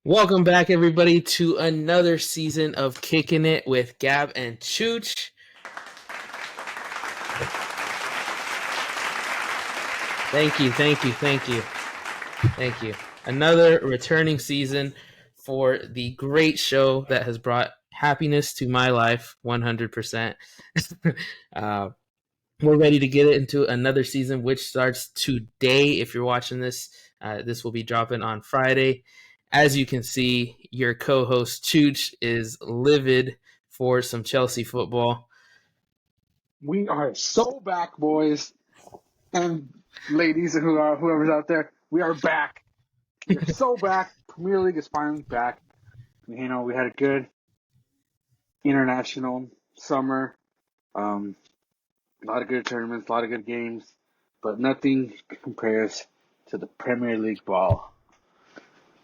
Welcome back, everybody, to another season of Kicking It with Gab and Chooch. Thank you. Another returning season for the great show that has brought happiness to my life 100%. We're ready to get into another season, which starts today. If you're watching this, this will be dropping on Friday. As you can see, your co-host Chooch is livid for some Chelsea football. We are so back, boys and ladies, whoever's out there. We are back. We're so back. Premier League is finally back. We had a good international summer. A lot of good tournaments, a lot of good games, but nothing compares to the Premier League ball.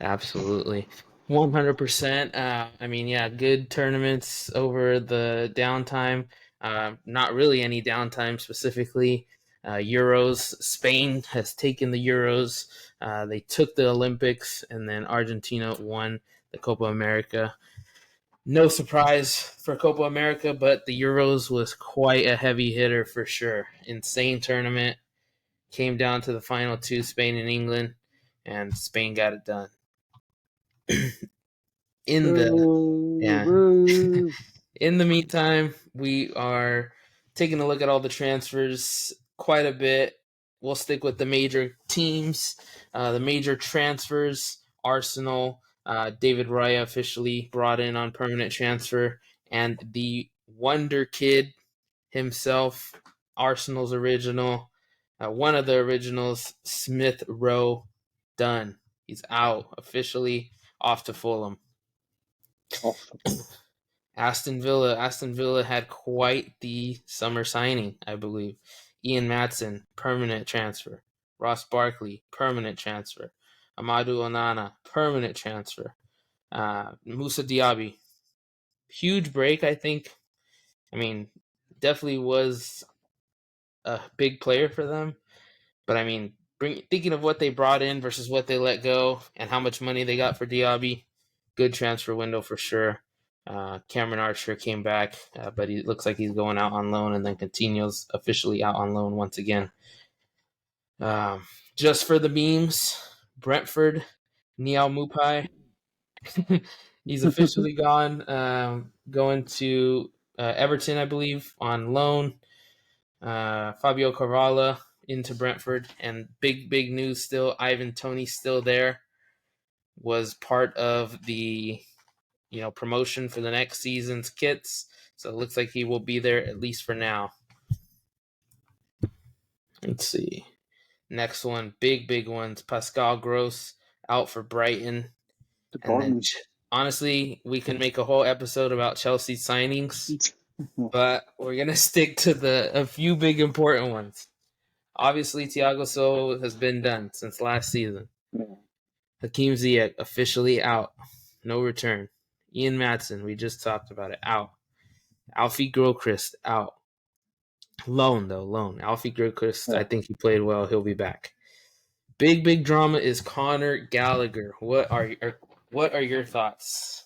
Absolutely. 100%. Good tournaments over the downtime. Not really any downtime specifically. Euros. Spain has taken the Euros. They took the Olympics, and then Argentina won the Copa America. No surprise for Copa America, but the Euros was quite a heavy hitter for sure. Insane tournament. Came down to the final two, Spain and England, and Spain got it done. In the meantime, we are taking a look at all the transfers quite a bit. We'll stick with the major teams, the major transfers. Arsenal, David Raya officially brought in on permanent transfer, and the Wonder Kid himself, Arsenal's original, one of the originals, Smith Rowe, done. He's out officially, off to Fulham. Aston Villa had quite the summer signing, I believe. Ian Maatson, permanent transfer. Ross Barkley, permanent transfer. Amadou Onana, permanent transfer. Moussa Diaby, huge break, I think. Definitely was a big player for them. But thinking of what they brought in versus what they let go and how much money they got for Diaby, good transfer window for sure. Cameron Archer came back, but he looks like he's going out on loan, and then Coutinho's officially out on loan once again. Just for the memes, Brentford, Niall Mupai, he's officially gone, going to Everton, I believe, on loan. Fabio Carvalho into Brentford, and big news still, Ivan Toney's still there. Was part of the promotion for the next season's kits, so it looks like he will be there at least for now. Let's see. Next one, big ones. Pascal Gross out for Brighton. And then, honestly, we can make a whole episode about Chelsea signings, but we're going to stick to a few big important ones. Obviously, Thiago Silva has been done since last season. Hakeem Ziyech officially out. No return. Ian Maatson, we just talked about it, out. Alfie Gilchrist out. Loan. Alfie Gilchrist, I think he played well. He'll be back. Big drama is Conor Gallagher. What are your thoughts?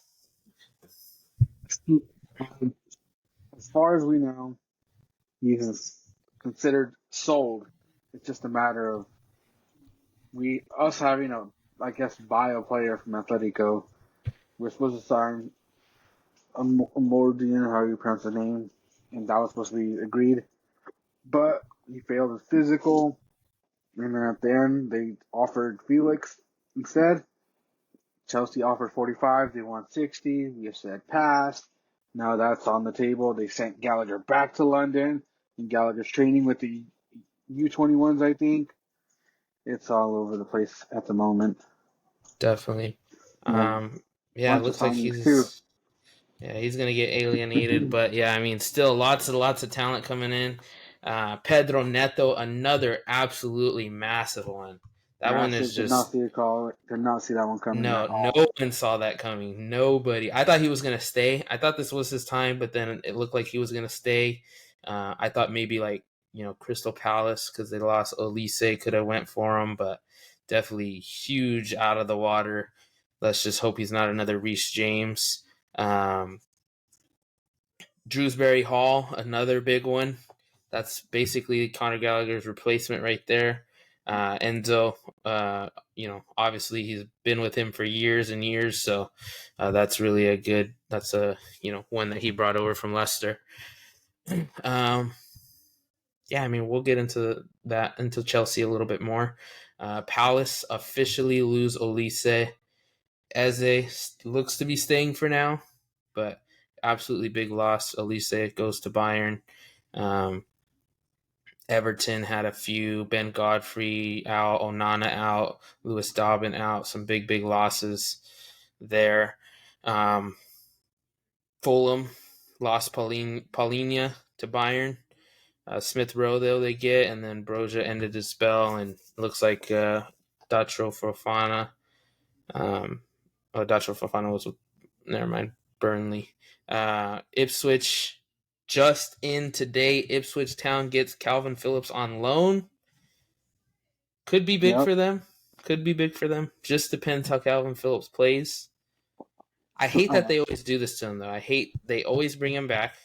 As far as we know, he is considered sold. It's just a matter of us having a bio player from Atletico. We're supposed to sign Mordian, how you pronounce the name, and that was supposed to be agreed. But he failed his physical, and then at the end, they offered Felix instead. Chelsea offered 45, they want 60. We said pass. Now that's on the table. They sent Gallagher back to London, and Gallagher's training with the U21s, I think. It's all over the place at the moment. Definitely. It looks like he's going to get alienated, but still lots of talent coming in. Pedro Neto, another absolutely massive one. That one is just... Did not see that one coming. No one saw that coming. Nobody. I thought he was going to stay. I thought this was his time, but then it looked like he was going to stay. I thought maybe Crystal Palace, because they lost Olise, could have went for him, but definitely huge out of the water. Let's just hope he's not another Reece James. Drewsbury Hall, another big one. That's basically Conor Gallagher's replacement right there. Enzo, obviously he's been with him for years and years, so that's really one that he brought over from Leicester. We'll get into Chelsea a little bit more. Palace officially lose Olise. Eze looks to be staying for now, but absolutely big loss. Olise goes to Bayern. Everton had a few. Ben Godfrey out, Onana out, Lewis Dobbin out. Some big losses there. Fulham lost Paulinho to Bayern. Smith Rowe, though, they get, and then Broja ended his spell, and it looks like Datro Fofana. Datro Fofana was with, never mind, Burnley. Ipswich just in today. Ipswich Town gets Calvin Phillips on loan. Could be big for them. Just depends how Calvin Phillips plays. I hate that they always do this to him, though. They always bring him back.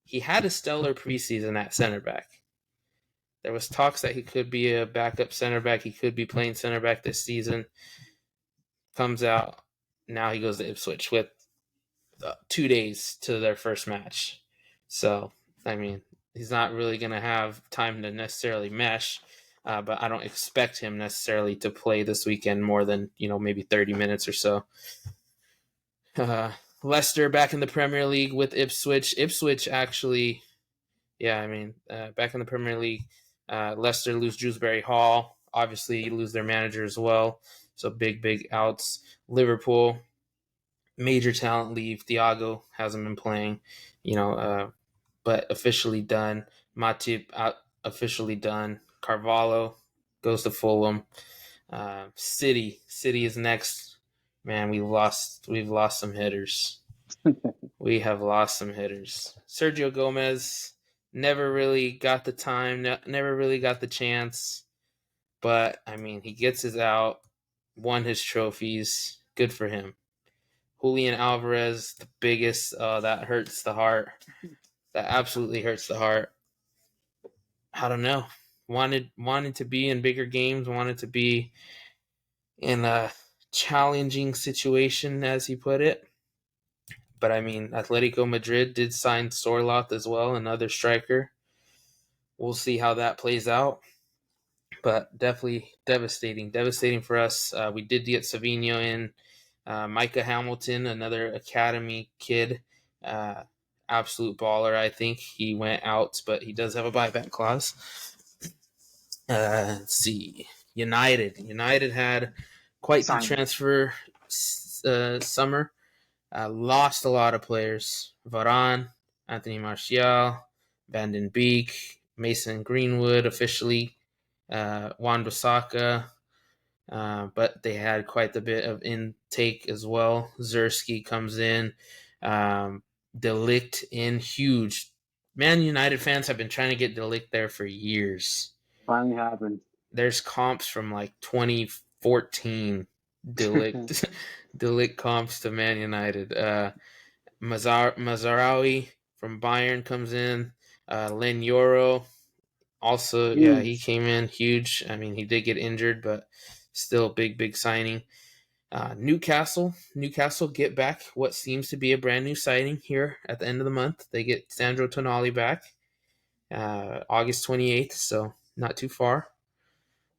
He had a stellar preseason at center back. There was talks that he could be a backup center back. He could be playing center back this season. Comes out. Now he goes to Ipswich with 2 days to their first match. So, he's not really going to have time to necessarily mesh. But I don't expect him necessarily to play this weekend more than, maybe 30 minutes or so. Leicester back in the Premier League with Ipswich. Ipswich actually, back in the Premier League. Leicester lose Drewsbury Hall. Obviously, lose their manager as well. So big outs. Liverpool, major talent leave. Thiago hasn't been playing, but officially done. Matip out, officially done. Carvalho goes to Fulham. City is next. Man, we've lost some hitters. We have lost some hitters. Sergio Gomez never really got the time, never really got the chance. But, he gets his out, won his trophies. Good for him. Julian Alvarez, the biggest. That hurts the heart. That absolutely hurts the heart. I don't know. Wanted to be in bigger games, wanted to be in a challenging situation, as he put it. But, Atletico Madrid did sign Sorloth as well, another striker. We'll see how that plays out. But definitely devastating for us. We did get Savinho in. Micah Hamilton, another academy kid. Absolute baller, I think. He went out, but he does have a buyback clause. Let's see. United had quite the transfer summer. Lost a lot of players. Varane, Anthony Martial, Van den Beek, Mason Greenwood officially, Wan-Bissaka, but they had quite a bit of intake as well. Zerski comes in. De Ligt in, huge. Man United fans have been trying to get De Ligt there for years. Finally happened. There's comps from like 2014. De Ligt comps to Man United. Mazarawi from Bayern comes in. Len Yoro also, huge. He came in huge. He did get injured, but still big signing. Newcastle get back what seems to be a brand new signing here at the end of the month. They get Sandro Tonali back August 28th, so not too far.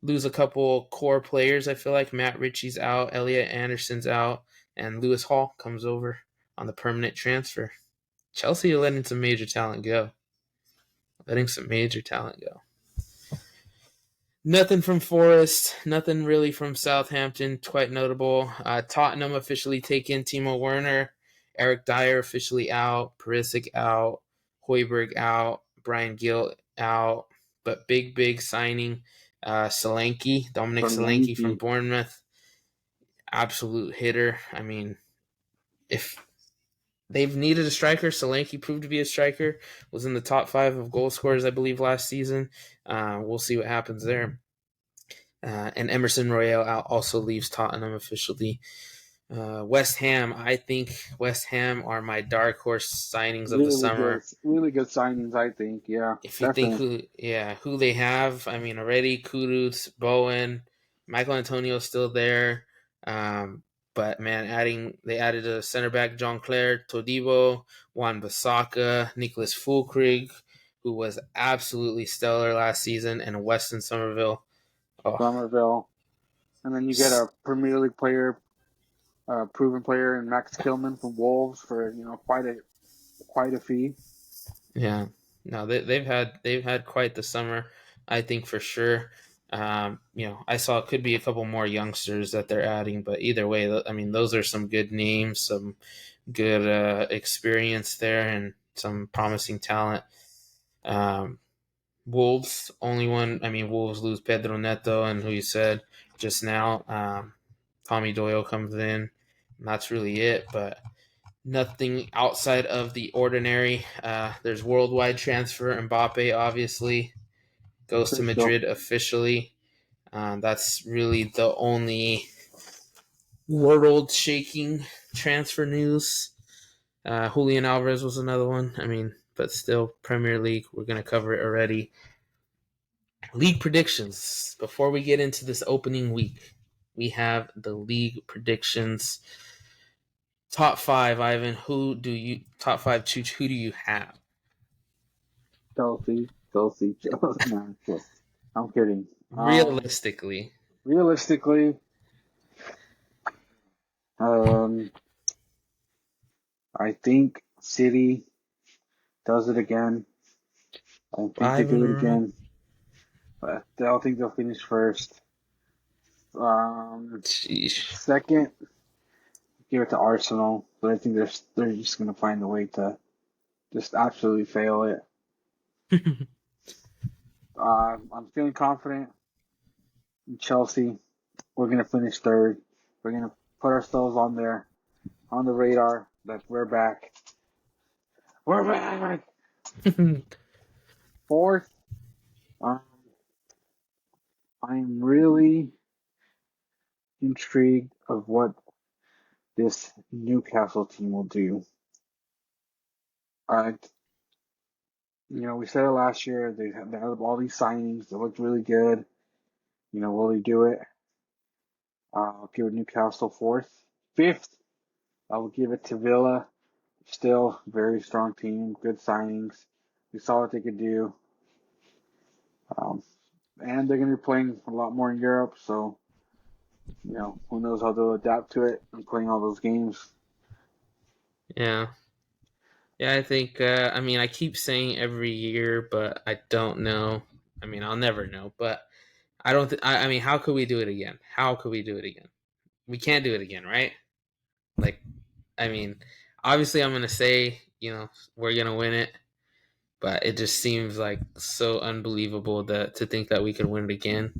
Lose a couple core players, I feel like. Matt Ritchie's out, Elliot Anderson's out, and Lewis Hall comes over on the permanent transfer. Chelsea are letting some major talent go. Nothing from Forest, nothing really from Southampton, quite notable. Tottenham officially taken Timo Werner, Eric Dyer officially out, Perisic out, Højbjerg out, Brian Gill out, but big signing, Solanke, Dominic Solanke from Bournemouth, absolute hitter. If they've needed a striker, Solanke proved to be a striker, was in the top 5 of goal scorers, I believe, last season. We'll see what happens there. And Emerson Royale also leaves Tottenham officially. West Ham, I think West Ham are my dark horse signings of the summer. Really good signings, I think. Yeah, If you think definitely. who they have, I mean, already Kudus, Bowen, Michael Antonio's still there. Um, but man, they added a center back, John Clare, Todibo, Juan Basaka, Nicholas Fulkrig, who was absolutely stellar last season, and Weston Somerville. Oh, Somerville, and then you get a Premier League player, proven player, in Max Kilman from Wolves for quite a fee. yeah, no, they've had quite the summer, I think for sure. I saw it could be a couple more youngsters that they're adding, but either way, I mean, those are some good names, some good experience there, and some promising talent. Um, Wolves only one. I mean, Wolves lose Pedro Neto, and who you said just now, Tommy Doyle comes in. And that's really it, but nothing outside of the ordinary. There's worldwide transfer. Mbappe obviously goes to Official. Madrid officially. That's really the only world-shaking transfer news. Julian Alvarez was another one. I mean, but still, Premier League. We're gonna cover it already. League predictions. Before we get into this opening week, we have the league predictions. Top five, Ivan. Top five? Who do you have? Chelsea. No, I'm kidding. Realistically, Realistically, um, I think City does it again. I don't think they five in do a it row. again, but I don't think they'll finish first. Sheesh. Second, give it to Arsenal, but I think they're just gonna find a way to just absolutely fail it. I'm feeling confident in Chelsea. We're gonna finish third. We're gonna put ourselves on the radar that we're back. We're back. Fourth, um, I'm really intrigued of what this Newcastle team will do. Uh, we said it last year. They had all these signings. They looked really good. Will they do it? I'll give it Newcastle fourth. Fifth, I will give it to Villa. Still very strong team, good signings. We saw what they could do. Um, and they're going to be playing a lot more in Europe, so who knows how they'll adapt to it and playing all those games. Yeah. Yeah, I think. I mean, I keep saying every year, but I don't know. I mean, I'll never know. But I don't. I mean, how could we do it again? How could we do it again? We can't do it again, right? Like, I mean, obviously, I'm gonna say, we're gonna win it, but it just seems like so unbelievable that to think that we could win it again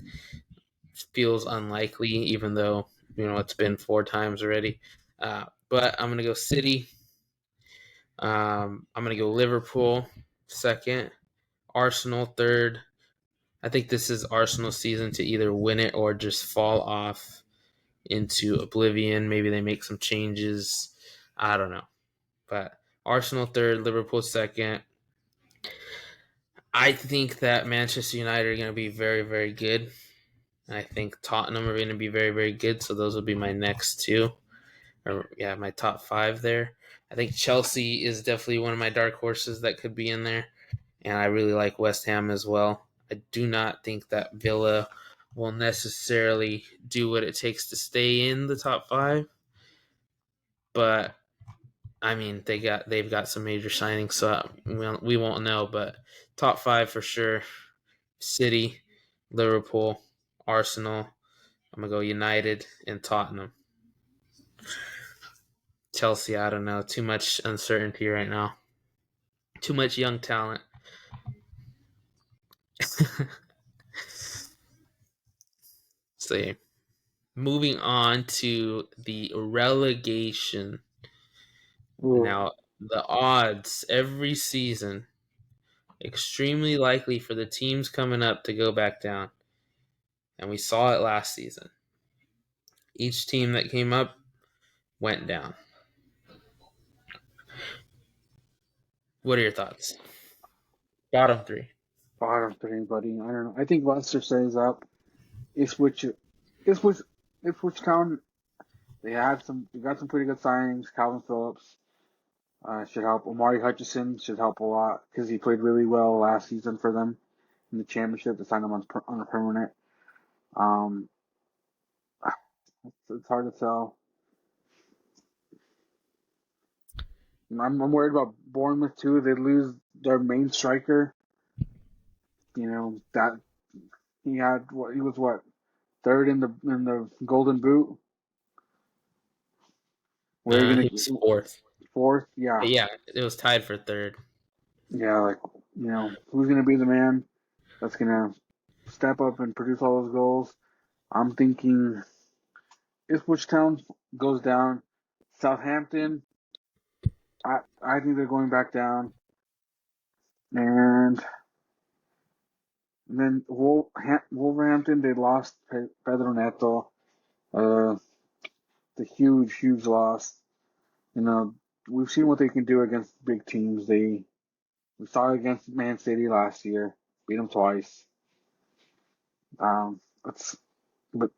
feels unlikely, even though it's been four times already. But I'm gonna go City. I'm gonna go Liverpool second, Arsenal third. I think this is Arsenal's season to either win it or just fall off into oblivion. Maybe they make some changes. I don't know. But Arsenal third, Liverpool second. I think that Manchester United are going to be very, very good. I think Tottenham are going to be very, very good. So those will be my next two. Or yeah, my top five there. I think Chelsea is definitely one of my dark horses that could be in there. And I really like West Ham as well. I do not think that Villa will necessarily do what it takes to stay in the top five. But I mean, they've got some major signings, so we won't know. But top five for sure: City, Liverpool, Arsenal. I'm gonna go United and Tottenham. Chelsea, I don't know. Too much uncertainty right now. Too much young talent. So yeah. Moving on to the relegation. Ooh. Now, the odds every season extremely likely for the teams coming up to go back down. And we saw it last season. Each team that came up went down. What are your thoughts? Bottom three. Bottom three, buddy. I don't know. I think Leicester stays up. Ipswich, Ipswich, Ipswich Town. They got some pretty good signings. Calvin Phillips should help. Omari Hutchison should help a lot because he played really well last season for them in the championship. They signed him on a permanent. Um, it's hard to tell. I'm worried about Bournemouth too. They lose their main striker. You know that he was what third in the Golden Boot. Where are you He gonna was fourth. fourth? Yeah, But yeah, it was tied for third. yeah. Like who's gonna be the man that's gonna step up and produce all those goals? I'm thinking Ipswich Town goes down. Southampton, I think they're going back down, and then Wolverhampton they lost Pedro Neto. The huge loss. You know, we've seen what they can do against big teams. We saw it against Man City last year, beat them twice. It's but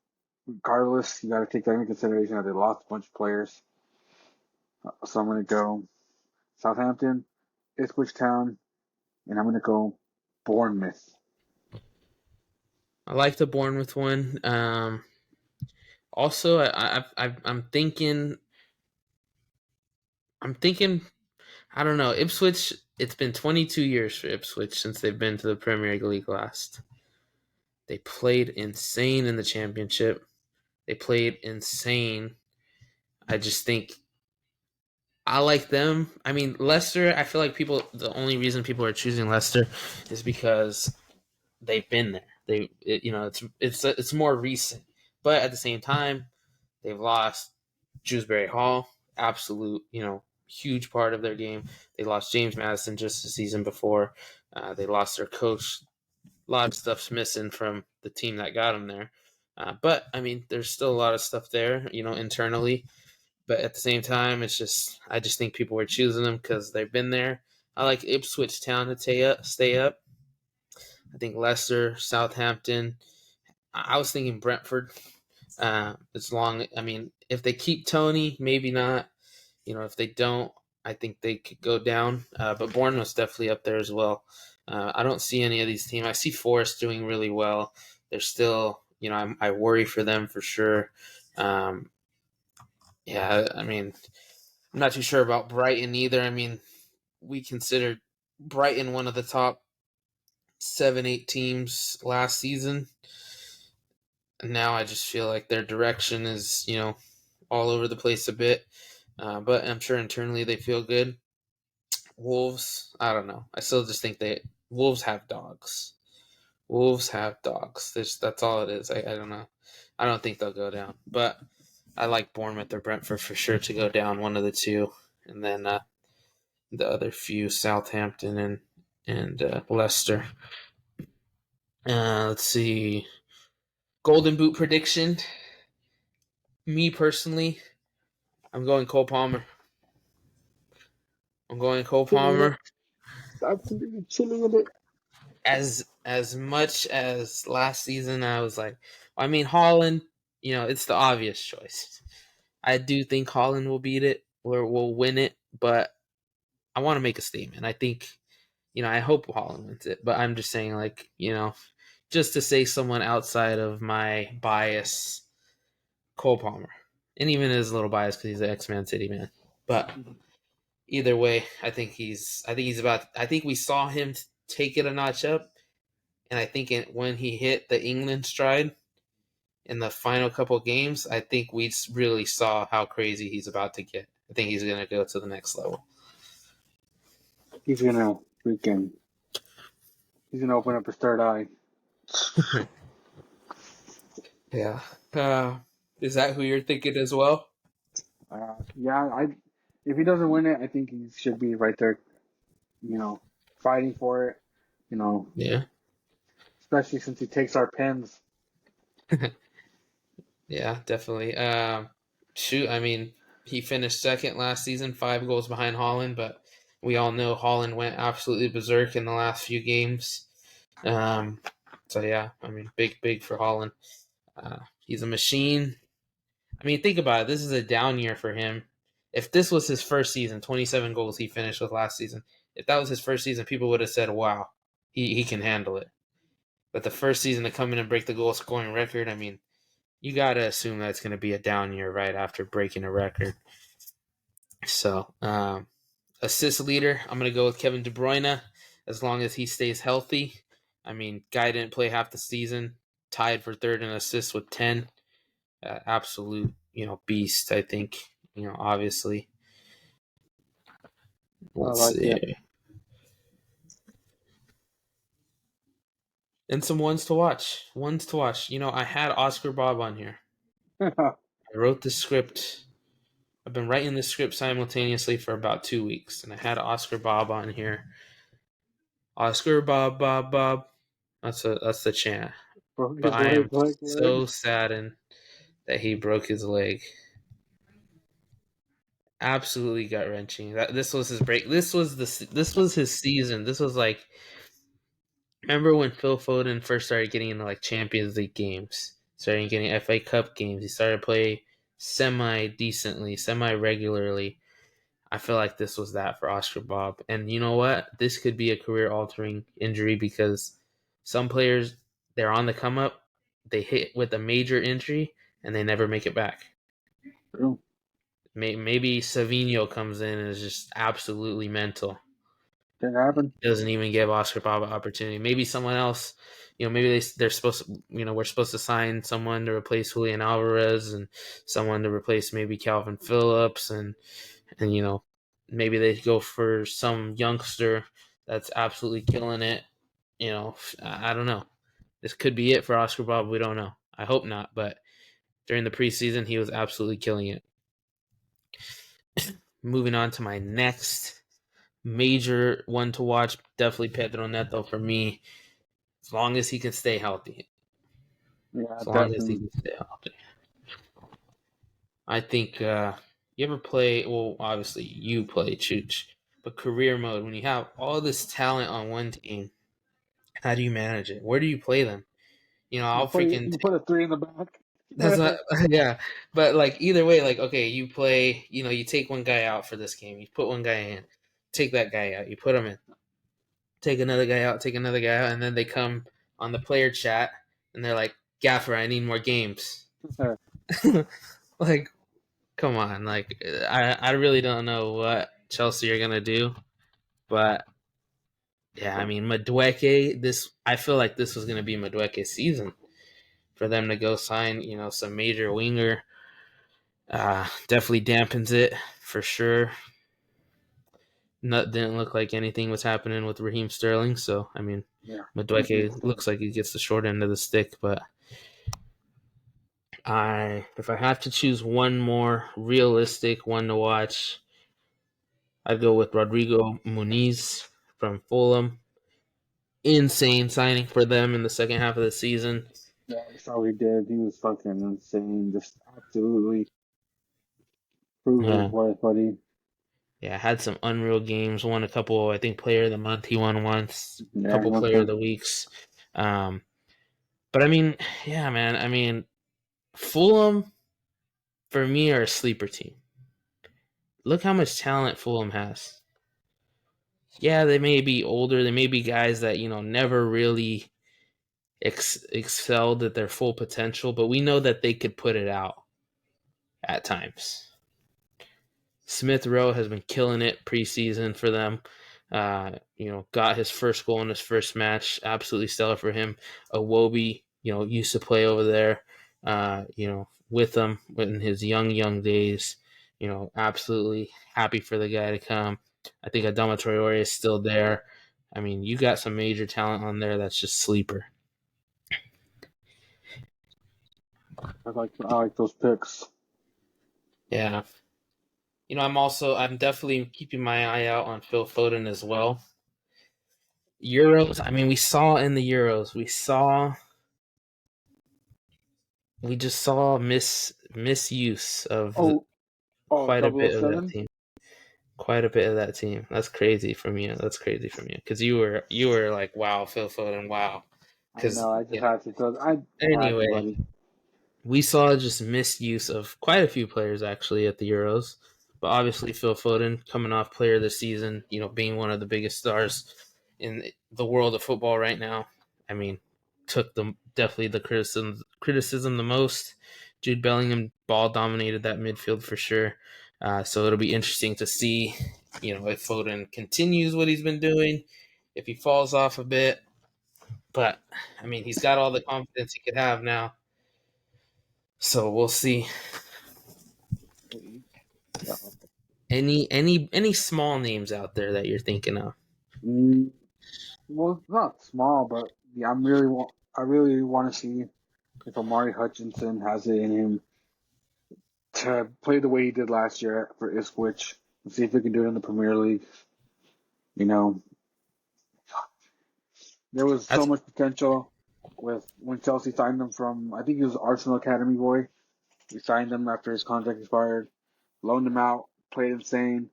regardless, you got to take that into consideration that they lost a bunch of players. So I'm going to go Southampton, Ipswich Town, and I'm going to go Bournemouth. I like the Bournemouth one. Also, I'm thinking. I'm thinking. I don't know. Ipswich. It's been 22 years for Ipswich since they've been to the Premier League last. They played insane in the championship. They played insane. I just think I like them. I mean, Leicester. I feel like people. The only reason people are choosing Leicester is because they've been there. It's more recent, but at the same time, they've lost Shrewsbury Hall, absolute huge part of their game. They lost James Madison just the season before. They lost their coach. A lot of stuff's missing from the team that got them there. But I mean, there's still a lot of stuff there, internally. But at the same time, I just think people were choosing them because they've been there. I like Ipswich Town to stay up. I think Leicester, Southampton. I was thinking Brentford. I mean, if they keep Tony, maybe not. If they don't, I think they could go down. But Bournemouth's definitely up there as well. I don't see any of these teams. I see Forest doing really well. They're still, I worry for them for sure. Yeah, I mean, I'm not too sure about Brighton either. I mean, we considered Brighton one of the top 7, 8 teams last season. And now I just feel like their direction is, all over the place a bit. But I'm sure internally they feel good. Wolves, I don't know. I still just think Wolves have dogs. Wolves have dogs. That's all it is. I don't know. I don't think they'll go down. But I like Bournemouth or Brentford for sure to go down, one of the two. And then the other few, Southampton and Leicester. Let's see. Golden Boot prediction. Me personally, I'm going Cole Palmer. I'm going Cole Chilling in it. Palmer. Absolutely chilling in it. As much as last season, I was like, I mean, Holland. It's the obvious choice. I do think Holland will beat it or will win it, but I want to make a statement. I think, I hope Holland wins it, but I'm just saying, like, just to say someone outside of my bias, Cole Palmer, and even his little bias because he's an ex-Man City man, but either way, I think we saw him take it a notch up, and I think when he hit the England stride in the final couple games, I think we really saw how crazy he's about to get. I think he's going to go to the next level. He's gonna freaking. He's gonna open up his third eye. Yeah. Is that who you're thinking as well? Yeah, if he doesn't win it, I think he should be right there. Fighting for it. You know, Yeah. especially since he takes our pens. Yeah, definitely. Shoot, I mean, He finished second last season, 5 goals behind Haaland, but we all know Haaland went absolutely berserk in the last few games. So yeah, I mean, big for Haaland. He's a machine. I mean, think about it. This is a down year for him. If this was his first season, 27 goals he finished with last season. If that was his first season, people would have said, "Wow, he can handle it." But the first season to come in and break the goal scoring record, I mean, you got to assume that's going to be a down year right after breaking a record. So, assist leader, I'm going to go with Kevin De Bruyne as long as he stays healthy. I mean, guy didn't play half the season, tied for third in assists with 10. Absolute, beast, I think, obviously. I Let's like see. it. And some ones to watch. I had Oscar Bob on here. I wrote the script. I've been writing the script simultaneously for about 2 weeks, and I had Oscar Bob on here. Oscar Bob, Bob, Bob. That's the chant. Broke But his I leg, am leg, so leg. saddened that he broke his leg. Absolutely gut wrenching. That this was his break. This was his season. This was like, remember when Phil Foden first started getting into like Champions League games, started getting FA Cup games. He started to play semi decently, semi regularly. I feel like this was that for Oscar Bob. And you know what? This could be a career altering injury because some players, they're on the come up, they hit with a major injury and they never make it back. True. Maybe Savinho comes in and is just absolutely mental. Can happen. Doesn't even give Oscar Bob an opportunity. Maybe someone else, maybe they're supposed to, we're supposed to sign someone to replace Julian Alvarez and someone to replace maybe Calvin Phillips and maybe they go for some youngster that's absolutely killing it. I don't know. This could be it for Oscar Bob. We don't know. I hope not, but during the preseason, he was absolutely killing it. Moving on to my next major one to watch, definitely Pedro Neto for me. As long as he can stay healthy. Yeah, As long as he definitely. can stay healthy. I think you ever play, well, obviously you play Chooch, but career mode, when you have all this talent on one team, how do you manage it? Where do you play them? I'll freaking. You put a three in the back. That's not. Yeah, but like either way, like okay, you play. You take one guy out for this game. You put one guy in. Take that guy out. You put him in. Take another guy out. Take another guy out, and then they come on the player chat and they're like, "Gaffer, I need more games." Like, come on. Like, I really don't know what Chelsea are gonna do, but yeah, I mean, Madueke. I feel like this was gonna be Madueke's season for them to go sign, some major winger. Definitely dampens it for sure. Didn't look like anything was happening with Raheem Sterling, so I mean, Yeah. Madueke looks like he gets the short end of the stick. But if I have to choose one more realistic one to watch, I'd go with Rodrigo Muniz from Fulham. Insane signing for them in the second half of the season. Yeah, I saw he did. He was fucking insane. Just absolutely proved his Yeah, worth, buddy. yeah, had some unreal games. Won a couple, I think, Player of the Month. He won once. Yeah, Couple one Player of point. the Weeks. Um, but I mean, yeah, man. I mean, Fulham for me are a sleeper team. Look how much talent Fulham has. Yeah, they may be older. They may be guys that never really excelled at their full potential, but we know that they could put it out at times. Smith Rowe has been killing it preseason for them. Got his first goal in his first match. Absolutely stellar for him. Iwobi, used to play over there, with him in his young days. Absolutely happy for the guy to come. I think Adama Traore is still there. I mean, you got some major talent on there that's just sleeper. I like those picks. Yeah. I'm definitely keeping my eye out on Phil Foden as well. Euros. I mean, we saw in the Euros. We just saw misuse of Oh, Oh, quite a bit of that 007? team. Quite a bit of that team. That's crazy from you. That's crazy from you because you were like, wow, Phil Foden, wow. I Because know, I just had to throw. I had to, anyway, buddy. we saw just misuse of quite a few players actually at the Euros, but obviously Phil Foden coming off Player of the Season, being one of the biggest stars in the world of football right now. I mean, took the definitely the criticism the most. Jude Bellingham ball dominated that midfield for sure. So it'll be interesting to see, if Foden continues what he's been doing, if he falls off a bit. But I mean, he's got all the confidence he could have now. So we'll see. Yeah. Any small names out there that you're thinking of? Mm, well, it's not small, but yeah, I really want to see if Amari Hutchinson has it in him to play the way he did last year for Ipswich and see if he can do it in the Premier League. You know, there was so That's much potential with when Chelsea signed him from, I think he was Arsenal Academy boy. We signed him after his contract expired, loaned him out, played insane.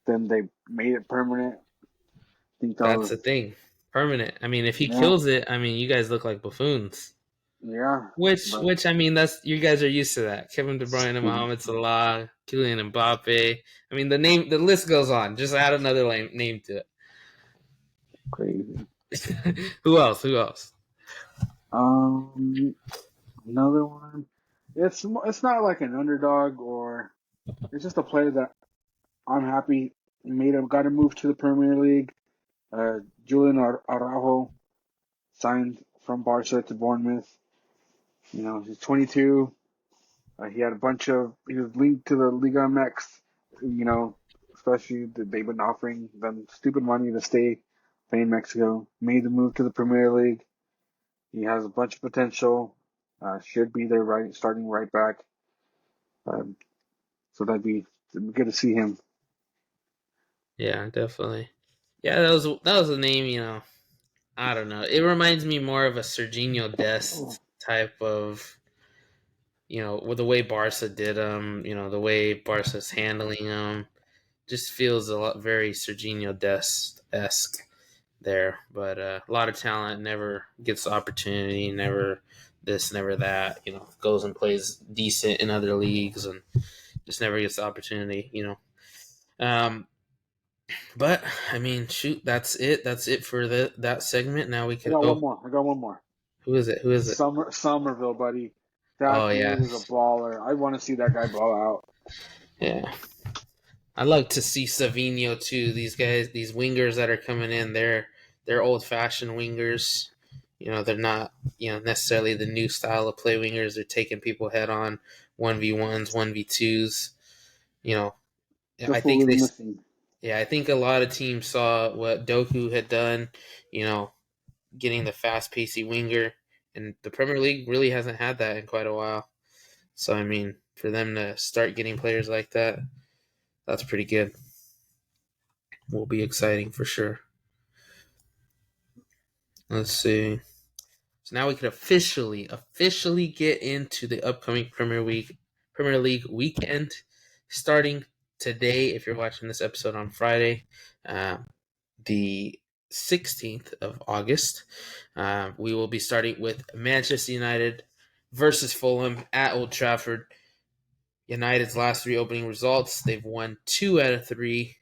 Then they made it permanent. I think that that's was, the thing. Permanent. I mean, if he yeah, kills it, I mean, you guys look like buffoons. yeah, Which, but which I mean, that's you guys are used to that. Kevin De Bruyne, Mohamed Salah, Kylian Mbappe. I mean, the list goes on. Just add another name to crazy. it. Who else? Who else? Um, Another one. It's not like an underdog or it's just a player that I'm happy got a move to the Premier League. Julian Araujo signed from Barca to Bournemouth. He's 22. He was linked to the Liga MX, especially that they've been offering them stupid money to stay play in Mexico. Made the move to the Premier League. He has a bunch of potential. Should be there starting right back. Um, so that'd be good to see him. Yeah, definitely. Yeah, that was a name. I don't know. It reminds me more of a Serginho Dest type of, with the way Barca did him, the way Barca's handling him, just feels a lot very Serginho Dest esque there. But a lot of talent, never gets the opportunity, never this, never that. Goes and plays decent in other leagues and just never gets the opportunity. Um, but I mean, shoot, that's it. That's it for that segment. Now we I could. got one Oh, more. I got one more. who is it? Who is it? Somerville, buddy. Oh That yeah, dude is a baller. I want to see that guy ball out. yeah. I like to see Savinho too. These guys, these wingers that are coming in, they're old fashioned wingers. They're not necessarily the new style of play wingers. They're taking people head on, 1v1s, 1v2s. You know, I That's what we think were they, missing. yeah, I think a lot of teams saw what Doku had done. You know, getting the fast pacey winger, and the Premier League really hasn't had that in quite a while. So I mean, for them to start getting players like that, that's pretty good. Will be exciting for sure. Let's see. So now we can officially get into the upcoming Premier League weekend, starting today. If you're watching this episode on Friday, the 16th of August, we will be starting with Manchester United versus Fulham at Old Trafford. United's last three opening results, they've won 2 out of 3,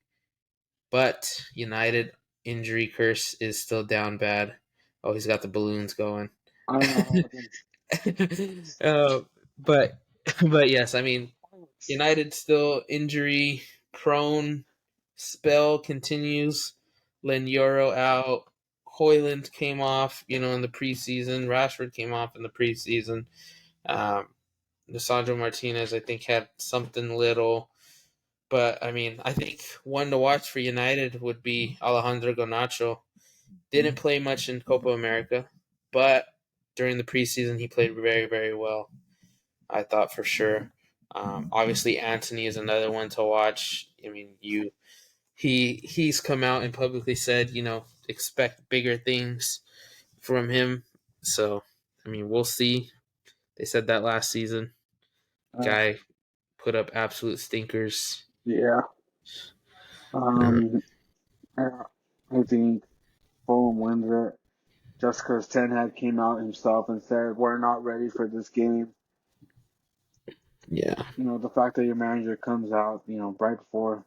but United injury curse is still down bad. Oh, he's got the balloons going. I don't know how I uh, but but yes, I mean United still injury prone. Spell continues. Len Yoro out. Hoyland came off, in the preseason. Rashford came off in the preseason. Um, Lisandro Martinez, I think, had something little. But I mean, I think one to watch for United would be Alejandro Garnacho. Didn't play much in Copa America, but during the preseason he played very, very well. I thought for sure. Obviously, Anthony is another one to watch. I mean, he's come out and publicly said, expect bigger things from him. So, I mean, we'll see. They said that last season. Uh, Guy put up absolute stinkers. Yeah. Uh, I I think Fulham wins it just because Ten Hag came out himself and said we're not ready for this game. yeah. The fact that your manager comes out, right before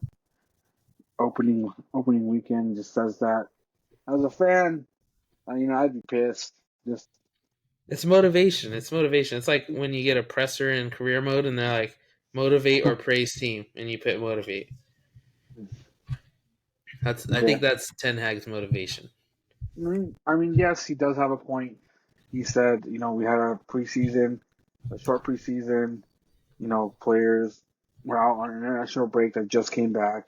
opening weekend just says that. As a fan, I'd be pissed. Just It's motivation. It's motivation. It's like when you get a presser in career mode and they're like, motivate or praise team, and you put motivate. I yeah. think that's Ten Hag's motivation. Yes, he does have a point. He said, we had a short preseason. Players were out on an international break that just came back,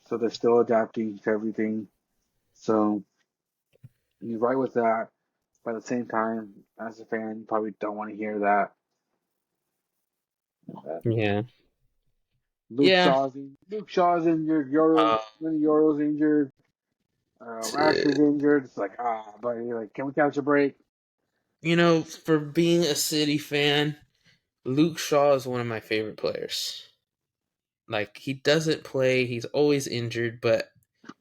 so they're still adapting to everything. So you're right with that. But at the same time, as a fan, you probably don't want to hear that. Yeah. Luke Yeah. Shaw's Luke Shaw's injured. Uh, Yoro's injured. t- Rashford's injured. It's like, buddy, like, can we catch a break? for being a City fan, Luke Shaw is one of my favorite players. Like, he doesn't play, he's always injured, but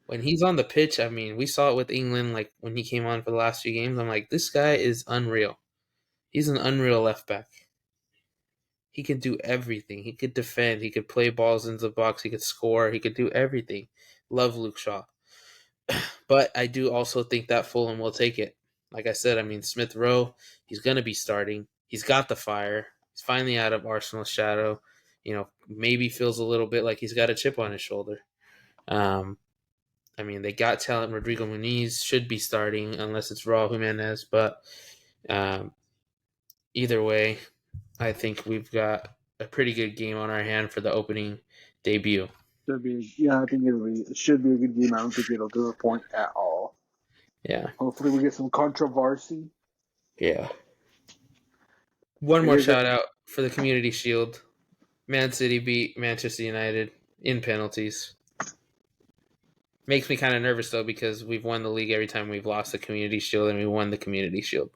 when he's on the pitch, I mean, we saw it with England, like when he came on for the last few games. I'm like, this guy is unreal. He's an unreal left back. He can do everything. He could defend. He could play balls into the box. He could score. He could do everything. Love Luke Shaw. But I do also think that Fulham will take it. Like I said, I mean, Smith Rowe, he's going to be starting. He's got the fire. He's finally out of Arsenal's shadow. Maybe feels a little bit like he's got a chip on his shoulder. Um, I mean, they got talent. Rodrigo Muniz should be starting unless it's Raul Jimenez. But um, either way, I think we've got a pretty good game on our hand for the opening debut. I think it should be a good game. I don't think it'll disappoint at all. Yeah. Hopefully, we get some controversy. Yeah. One It more is a shout out for the Community Shield. Man City beat Manchester United in penalties. Makes me kind of nervous though because we've won the league every time we've lost the Community Shield and we won the Community Shield.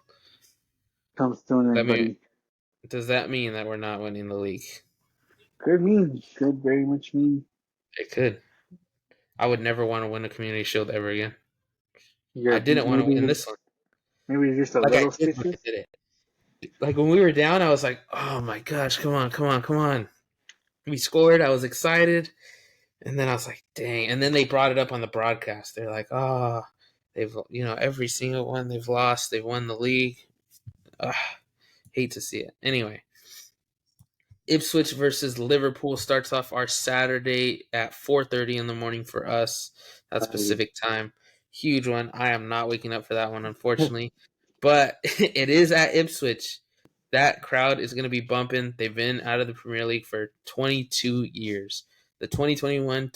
comes to an Let end, me. buddy. Does that mean that we're not winning the league? Could very much mean It could. I would never want to win a Community Shield ever again. I you're didn't want to win maybe this one. maybe you're just a Like I little did when I stitches. did it. Like when we were down, I was like, "Oh my gosh, come on, come on, come on!" We scored. I was excited. And then I was like, dang. And then they brought it up on the broadcast. They're like, oh, they've, every single one they've lost, they've won the league. Ugh, hate to see it. Anyway, Ipswich versus Liverpool starts off our Saturday at 4:30 in the morning for us. That's Pacific time. Huge one. I am not waking up for that one, unfortunately. But it is at Ipswich. That crowd is going to be bumping. They've been out of the Premier League for 22 years. The 2001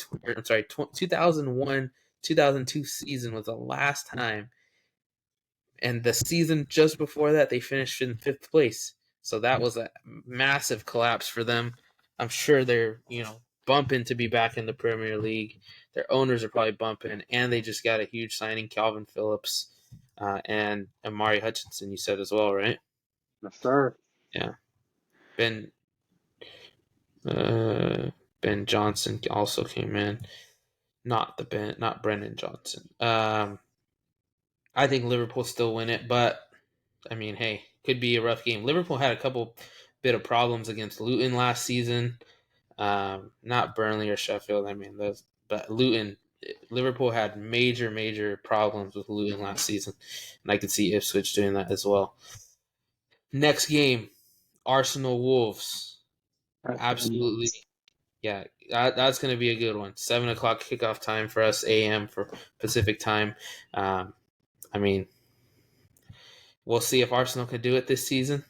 2002 season was the last time, and the season just before that they finished in 5th place. So that was a massive collapse for them. I'm sure they're, bumping to be back in the Premier League. Their owners are probably bumping, and they just got a huge signing, Calvin Phillips, and Amari Hutchinson, you said as well, right? Yes, sir. Yeah. Ben uh, Ben Johnson also came in. Not Brennan Johnson. I think Liverpool still win it, but I mean, hey, could be a rough game. Liverpool had a couple bit of problems against Luton last season. Not Burnley or Sheffield. I mean, but Liverpool had major problems with Luton last season, and I could see Ipswich doing that as well. Next game, Arsenal Wolves. That's gonna be Absolutely, yeah, that's going to be a good one. 7 o'clock kickoff time for us, AM for Pacific time. Um, I mean, we'll see if Arsenal can do it this season.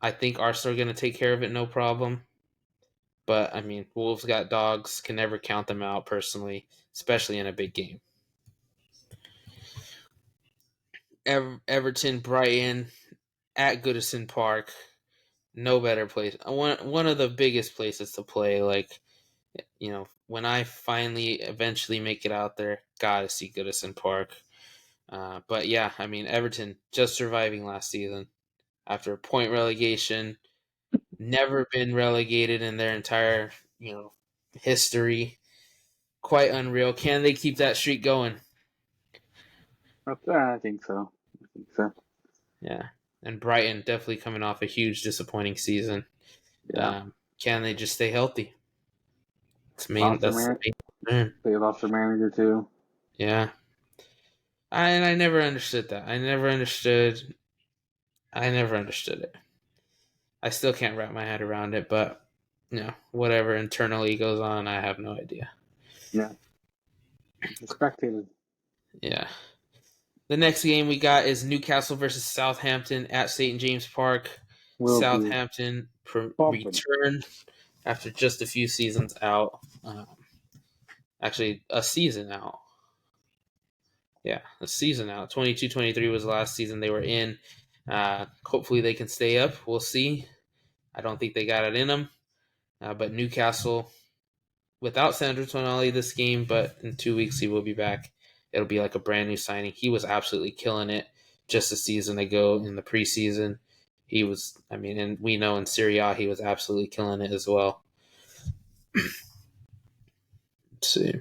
I think Arsenal are going to take care of it, no problem. But I mean, Wolves got dogs. Can never count them out personally, especially in a big game. Everton, Brighton at Goodison Park. No better place. One of the biggest places to play. Like, when I finally eventually make it out there, gotta see Goodison Park. But yeah, I mean, Everton just surviving last season after a point relegation. Never been relegated in their entire, history. Quite unreal. Can they keep that streak going? I think so. I think so. Yeah. And Brighton definitely coming off a huge disappointing season. Yeah. Can they just stay healthy? Lost their That's the man. main concern. They lost their manager too. Yeah. I never understood that. I never understood it. I still can't wrap my head around it, but whatever internally goes on, I have no idea. Yeah. Just spectated. Yeah. The next game we got is Newcastle versus Southampton at St. James Park. Will be Southampton bumping. returned after just a few seasons out. Actually, a season out. Yeah, a season out. 22-23 was the last season they were in. Hopefully they can stay up. We'll see. I don't think they got it in them. But Newcastle, without Sandro Tonali this game, but in 2 weeks he will be back. It'll be like a brand new signing. He was absolutely killing it just a season ago in the preseason. He was, and we know in Serie A he was absolutely killing it as well. Let's see.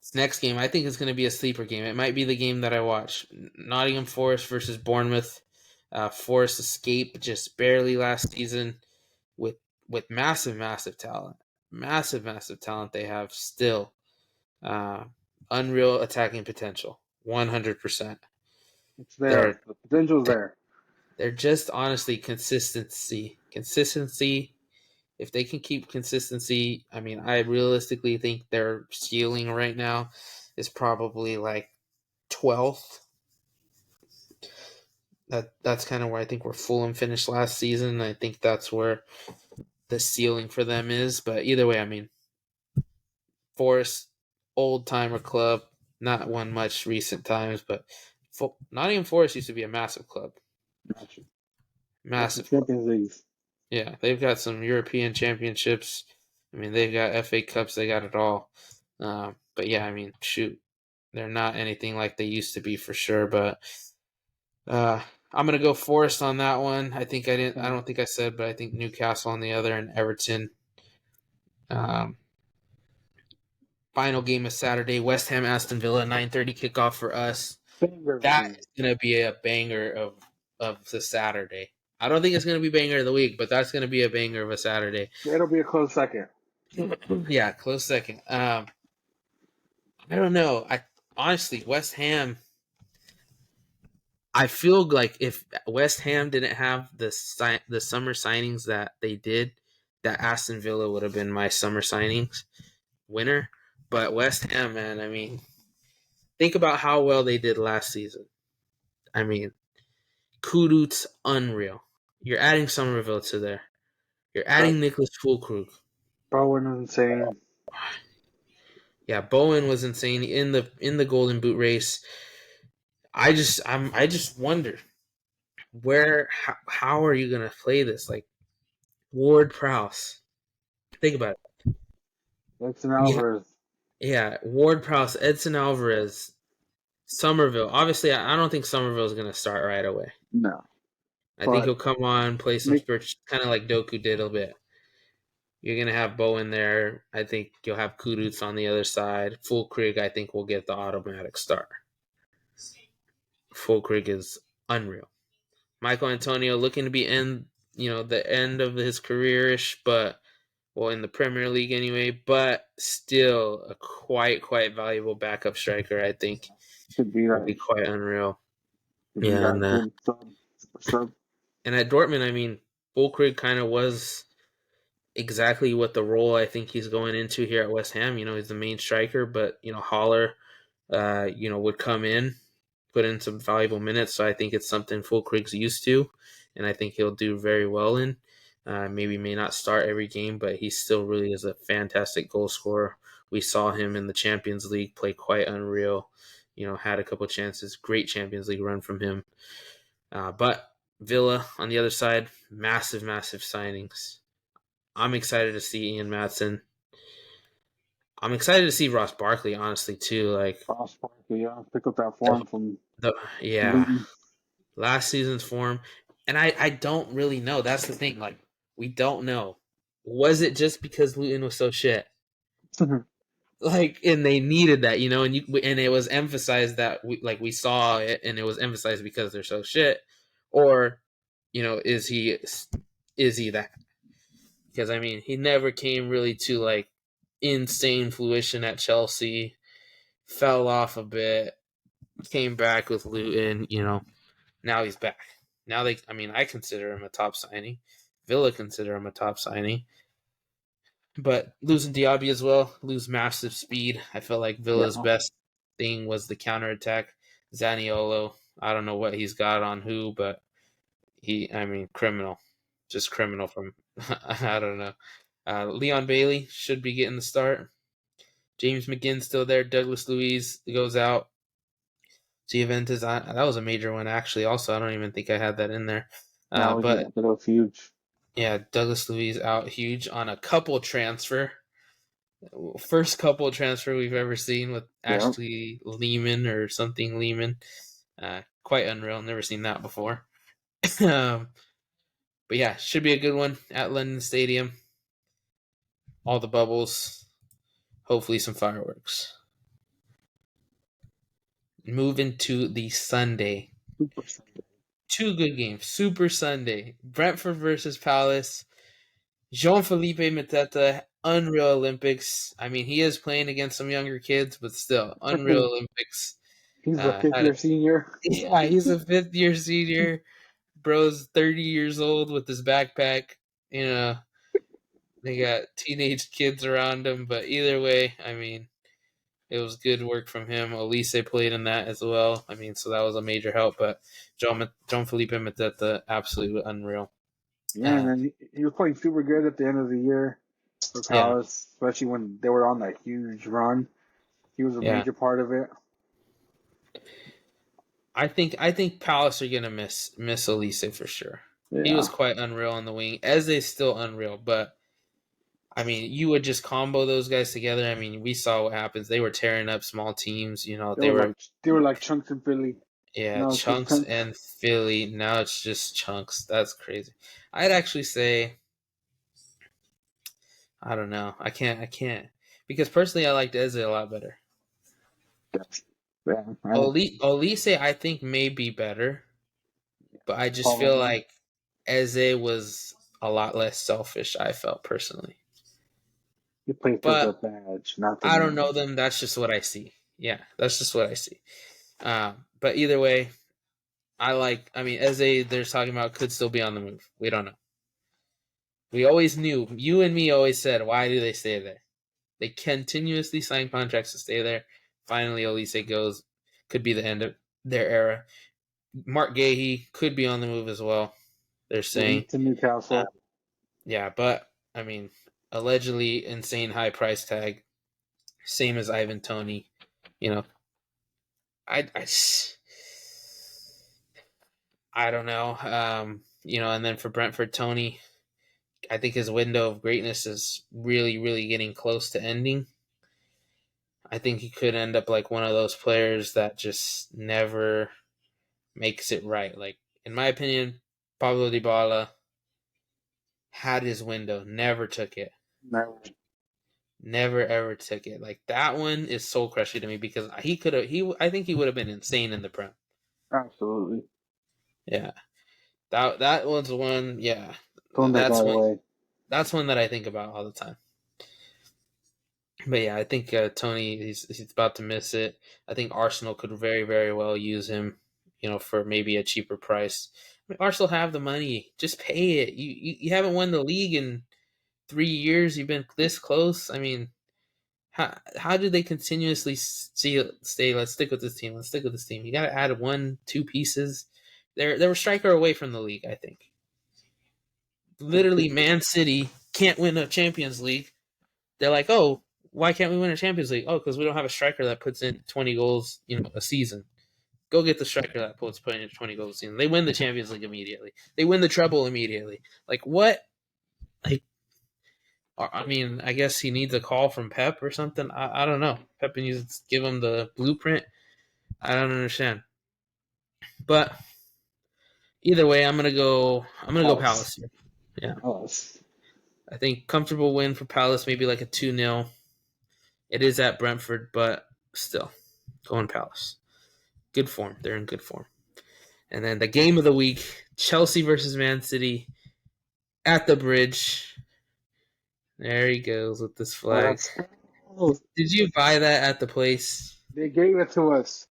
This next game, I think, is going to be a sleeper game. It might be the game that I watch. Nottingham Forest versus Bournemouth. Forest escaped just barely last season with massive, massive talent. Massive talent they have still. Uh, Unreal attacking potential. 100%. It's there. They're The potential's there. they're just honestly consistency. Consistency. If they can keep consistency, I realistically think their ceiling right now is probably like 12th. That's kind of where I think we're Fulham finished last season. I think that's where the ceiling for them is. But either way, Forest, old timer club, not won much recent times, but Nottingham Forest used to be a massive club. Gotcha. Got some Massive club. Champions Leagues. Yeah, they've got some European championships. They've got FA Cups. They got it all. But yeah, shoot, they're not anything like they used to be for sure. But I'm gonna go Forest on that one. I think I didn't. I don't think I said, but I think Newcastle on the other and Everton. Um, Final game of Saturday: West Ham Aston Villa 9:30 kickoff for us. Banger of a That game. is gonna be a banger of the Saturday. I don't think it's gonna be banger of the week, but that's gonna be a banger of a Saturday. It'll be a close second. Yeah, close second. I don't know. I honestly, West Ham. I feel like if West Ham didn't have the summer signings that they did, that Aston Villa would have been my summer signings winner. But West Ham, man, think about how well they did last season. Kudus, unreal. You're adding Somerville to there. You're adding Nicholas Fulkrug. Bowen was insane. Yeah, Bowen was insane in the Golden Boot race. I just wonder how are you gonna play this? Like Ward Prowse. Think about it. Edson Alvarez. Yeah, Ward Prowse, Edson Alvarez, Somerville. Obviously, I don't think Somerville is gonna start right away. No. I think But he'll come on, play some spurts, kind of like Doku did a bit. You're gonna have Bowen there. I think you'll have Kudus on the other side. Fulkrug, I think, will get the automatic start. Fulkrug is unreal. Michael Antonio looking to be the end of his career-ish, but in the Premier League anyway, but still a quite valuable backup striker. I think could be will that. be quite unreal. Could be Yeah, that good sub. and at Dortmund, Fulkrug kind of was exactly what the role I think he's going into here at West Ham. He's the main striker, but Haller, would come in, put in some valuable minutes. So I think it's something Fulkrug's used to, and I think he'll do very well in. Maybe may not start every game, but he still really is a fantastic goal scorer. We saw him in the Champions League play quite unreal. Had a couple chances. Great Champions League run from him. But Villa on the other side, massive signings. I'm excited to see Ian Maatson. I'm excited to see Ross Barkley, honestly, too. Like Ross Barkley, yeah. Pick up that form from yeah, Luton. last season's form. And I don't really know. That's the thing. Like, we don't know. Was it just because Luton was so shit? Like, and they needed that, and it was emphasized that we saw it, and it was emphasized because they're so shit, or, is he that? Because I mean, he never came really to like insane fruition at Chelsea. Fell off a bit, came back with Luton. Now he's back. Now I consider him a top signing. Villa consider him a top signing. But losing Diaby as well, lose massive speed. I felt like Villa's Yeah. best thing was the counterattack. Zaniolo, I don't know what he's got on who, but criminal. Just criminal from, I don't know. Leon Bailey should be getting the start. James McGinn's still there. Douglas Luiz goes out. Juventus, that was a major one, actually. Also, I don't even think I had that in there. But That was huge. yeah, Douglas Luiz out huge on a couple transfer. First couple transfer we've ever seen with Yeah. Ashley Lehman or something Lehman. Quite unreal. Never seen that before. But yeah, should be a good one at London Stadium. All the bubbles. Hopefully some fireworks. Moving to the Sunday. Super Sunday. Two good games. Super Sunday. Brentford versus Palace. Jean-Philippe Mateta, Unreal Olympics. I mean, he is playing against some younger kids, but still, Unreal Olympics. He's a fifth year senior. Yeah, he's a fifth-year senior. Bro's 30 years old with his backpack. They got teenage kids around him, but either way, I mean, it was good work from him. Elise played in that as well. I mean, so that was a major help. But John Felipe Mateta, absolutely unreal. Yeah, and then he was playing super good at the end of the year for Yeah, Palace, especially when they were on that huge run. He was a yeah. major part of it. I think Palace are gonna miss Elise for sure. He was Yeah. quite unreal on the wing. Eze's still unreal, but I mean, you would just combo those guys together. I mean, we saw what happens. They were tearing up small teams. They were like chunks in Philly. Yeah, No, it's just Chunks chunks. and Philly. Now it's just Chunks. That's crazy. I'd actually say I don't know. I can't because personally I liked Eze a lot better. Yeah, Olise I think may be better, but I just feel probably. like Eze was a lot less selfish. I felt personally, He plays for the but badge, not the I don't name. know them. That's just what I see. Yeah, that's just what I see. But either way, I mean, Eze, they're talking about could still be on the move. We don't know. We always knew. You and me always said, why do they stay there? They continuously sign contracts to stay there. Finally, Olise goes. Could be the end of their era. Mark Gahey could be on the move as well. They're saying, To Newcastle. yeah, but I mean, allegedly insane high price tag, same as Ivan Toney. You know, I I don't know. And then for Brentford, Toney, I think his window of greatness is really, really getting close to ending. I think he could end up like one of those players that just never makes it right. Like, in my opinion, Pablo Dybala had his window, never took it. No, Never ever took it. Like, that one is soul crushing to me because I think he would have been insane in the Prem. absolutely. Yeah. That was one, yeah. Throwing that guy That's one away. that's one that I think about all the time. But yeah, I think Tony he's about to miss it. I think Arsenal could very very well use him, for maybe a cheaper price. I mean, Arsenal have the money, just pay it. You haven't won the league in 3 years. You've been this close. I mean, how do they continuously stay? Let's stick with this team. Let's stick with this team. You got to add 1, 2 pieces. They were striker away from the league. I think literally Man City can't win a Champions League. They're like, oh, why can't we win a Champions League? Oh, because we don't have a striker that puts in 20 goals, a season. Go get the striker that putting in 20 goals a season. They win the Champions League immediately. They win the treble immediately. Like, what? Like, I mean, I guess he needs a call from Pep or something. I don't know. Pep needs to give him the blueprint. I don't understand. But Either way, I'm gonna go Palace. Palace here. Yeah. Palace. I think comfortable win for Palace, maybe like a 2-0. It is at Brentford, but still, going Palace. Good form. They're in good form. And then the game of the week, Chelsea versus Man City at the Bridge. There he goes with this flag. Did you buy that at the place? They gave it to us.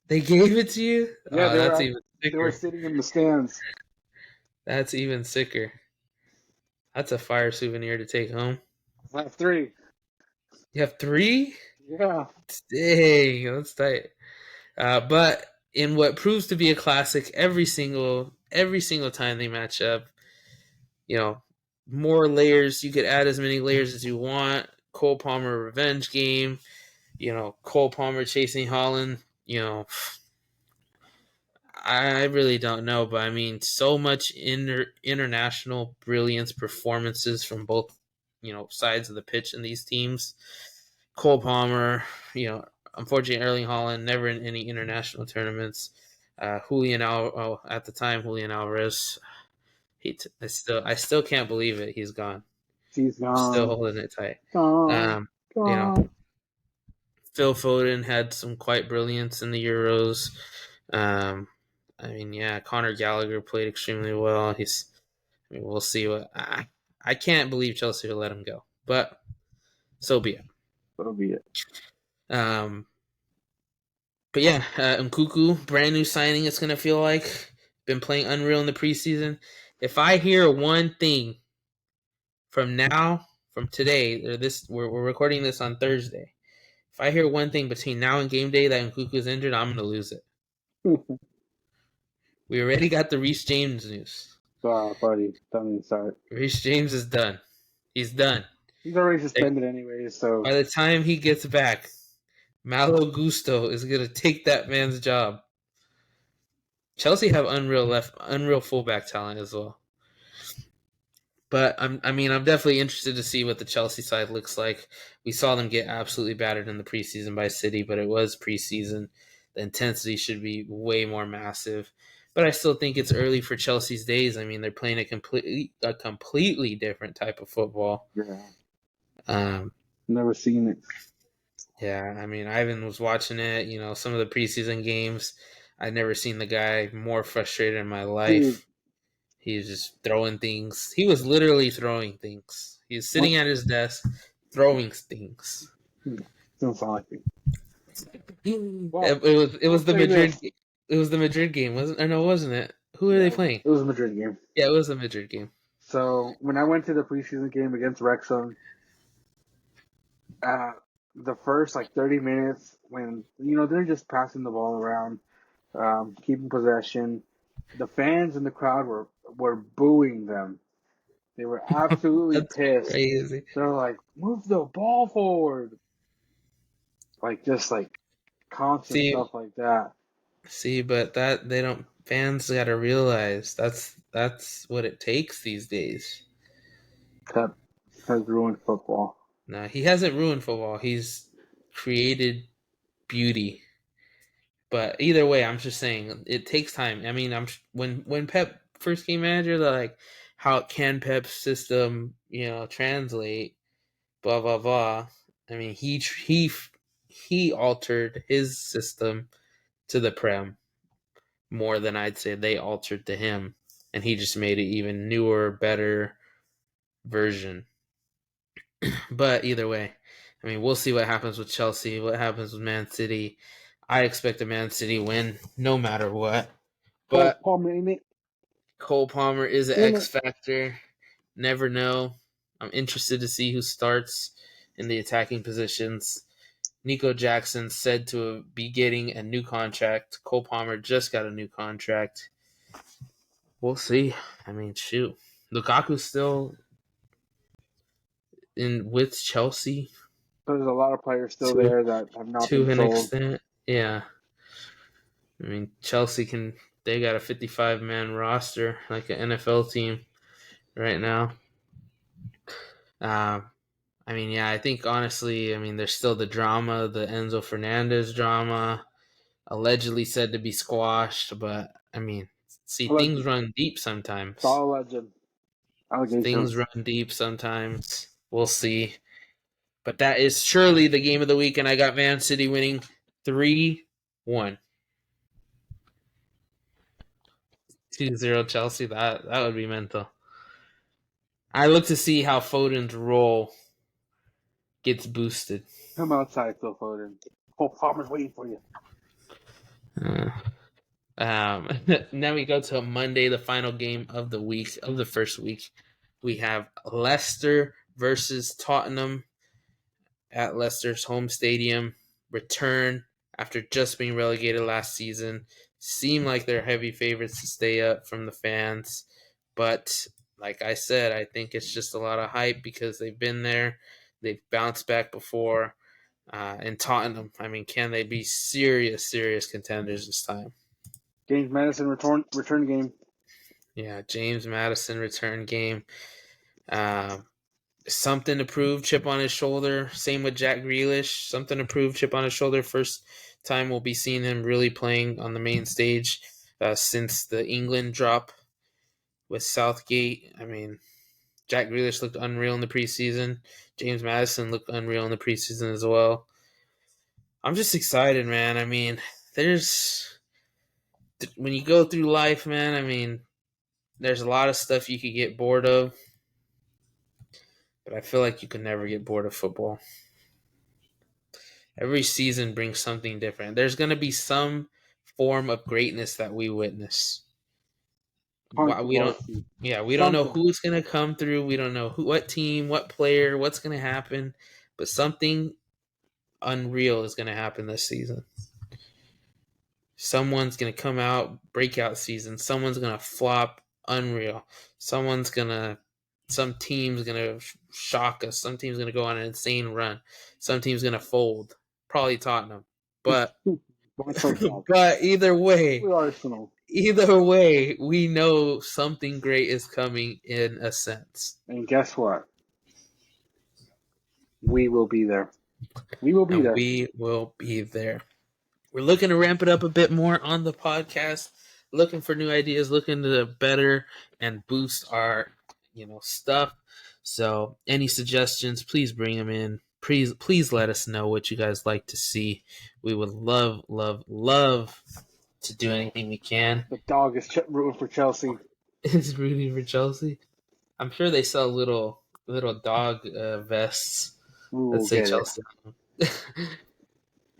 They gave it to you? Yeah, Oh, that's even they were sicker. sitting in the stands. That's even sicker. That's a fire souvenir to take home. I have 3. You have 3? Yeah. Dang, that's tight. But in what proves to be a classic every single time they match up, more layers. You could add as many layers as you want. Cole Palmer revenge game. Cole Palmer chasing Holland. I really don't know, but I mean, so much international brilliance performances from both, sides of the pitch in these teams. Cole Palmer, unfortunately, Erling Holland never in any international tournaments. At the time, Julian Alvarez, I still can't believe it. He's gone. He's I'm still gone. holding it tight. Gone. Um, you know, Gone. Phil Foden had some quite brilliance in the Euros. I mean, yeah, Conor Gallagher played extremely well. We'll see what I can't believe Chelsea will let him go, but so be it. That'll be it. Um, but yeah, Nkuku, brand new signing. It's gonna feel like been playing unreal in the preseason. If I hear one thing from today, or we're recording this on Thursday. If I hear one thing between now and game day that Nkuku is injured, I'm gonna lose it. We already got the Reece James news. Buddy, don't even start. Reece James is done. He's done. He's already suspended anyway, so by the time he gets back, Malo Gusto is gonna take that man's job. Chelsea have unreal fullback talent as well. But I'm definitely interested to see what the Chelsea side looks like. We saw them get absolutely battered in the preseason by City, but it was preseason. The intensity should be way more massive. But I still think it's early for Chelsea's days. I mean, they're playing a completely different type of football. Yeah. Never seen it. Yeah, I mean, Ivan was watching it. Some of the preseason games. I'd never seen the guy more frustrated in my life. Dude. He was just throwing things. He was literally throwing things. He was sitting at his desk, throwing things. Don't sound like me. Well, it was the Madrid. This. It was the Madrid game, wasn't? Or no, wasn't it? Who were they playing? It was a Madrid game. Yeah, it was a Madrid game. So when I went to the preseason game against Wrexham, the first 30 minutes when they're just passing the ball around, keeping possession, the fans in the crowd were booing them. They were absolutely pissed. Crazy. They're like, "Move the ball forward!" Just constant stuff like that. See, but that they don't. Fans got to realize that's what it takes these days. Pep has ruined football. No, he hasn't ruined football. He's created beauty. But either way, I'm just saying it takes time. I mean, when Pep first came manager, they're like, how can Pep's system, translate? Blah blah blah. I mean, he altered his system to the Prem more than I'd say they altered to him, and he just made it even newer, better version. But either way, I mean, we'll see what happens with Chelsea, what happens with Man City. I expect a Man City win no matter what. But Cole Palmer is an X factor. Never know. I'm interested to see who starts in the attacking positions. Nico Jackson said to be getting a new contract. Cole Palmer just got a new contract. We'll see. I mean, shoot. Lukaku's still in with Chelsea. There's a lot of players still there that have not been sold. To an extent, yeah. I mean, Chelsea they got a 55-man roster, like an NFL team right now. I mean, yeah, I think honestly, I mean, there's still the drama, the Enzo Fernandez drama, allegedly said to be squashed, but I mean, See, things Legend. run deep sometimes. It's all a legend. Allegation. Things run deep sometimes. We'll see. But that is surely the game of the week, and I got Man City winning 3-1. 2-0 Chelsea. That would be mental. I look to see how Foden's role gets boosted. Come outside, Phil Foden. Cole Palmer's waiting for you. Now we go to Monday, the final game of the week, of the first week. We have Leicester versus Tottenham at Leicester's home stadium. Return after just being relegated last season. Seem like they're heavy favorites to stay up from the fans. But like I said, I think it's just a lot of hype because they've been there. They've bounced back before. And Tottenham, I mean, can they be serious contenders this time? James Madison return game. Yeah, James Madison return game. Something to prove, chip on his shoulder. Same with Jack Grealish. Something to prove, chip on his shoulder. First time we'll be seeing him really playing on the main stage since the England drop with Southgate. I mean, Jack Grealish looked unreal in the preseason. James Madison looked unreal in the preseason as well. I'm just excited, man. I mean, when you go through life, man, I mean, there's a lot of stuff you could get bored of, but I feel like you can never get bored of football. Every season brings something different. There's going to be some form of greatness that we witness. We don't know who's going to come through. We don't know what team, what player, what's going to happen, but something unreal is going to happen this season. Someone's going to come out, breakout season. Someone's going to flop, unreal. Some team's going to shock us. Some team's going to go on an insane run. Some team's going to fold. Probably Tottenham. But but either way, we know something great is coming in a sense. And guess what? We will be there. We will be there. We're looking to ramp it up a bit more on the podcast, looking for new ideas, looking to better and boost our, stuff. So any suggestions, please bring them in. Please let us know what you guys like to see. We would love to do anything we can. The dog is rooting for Chelsea. Is rooting for Chelsea. I'm sure they sell little dog vests that say Chelsea.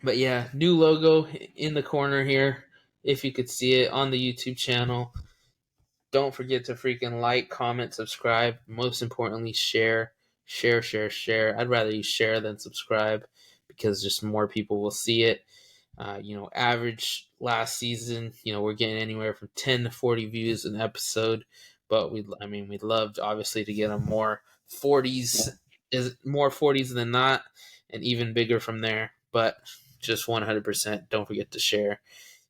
But yeah, new logo in the corner here. If you could see it on the YouTube channel. Don't forget to freaking like, comment, subscribe. Most importantly, share. I'd rather you share than subscribe because just more people will see it. Average last season, we're getting anywhere from 10 to 40 views an episode. But we'd love obviously to get them more 40s than not, and even bigger from there. But just 100%. Don't forget to share.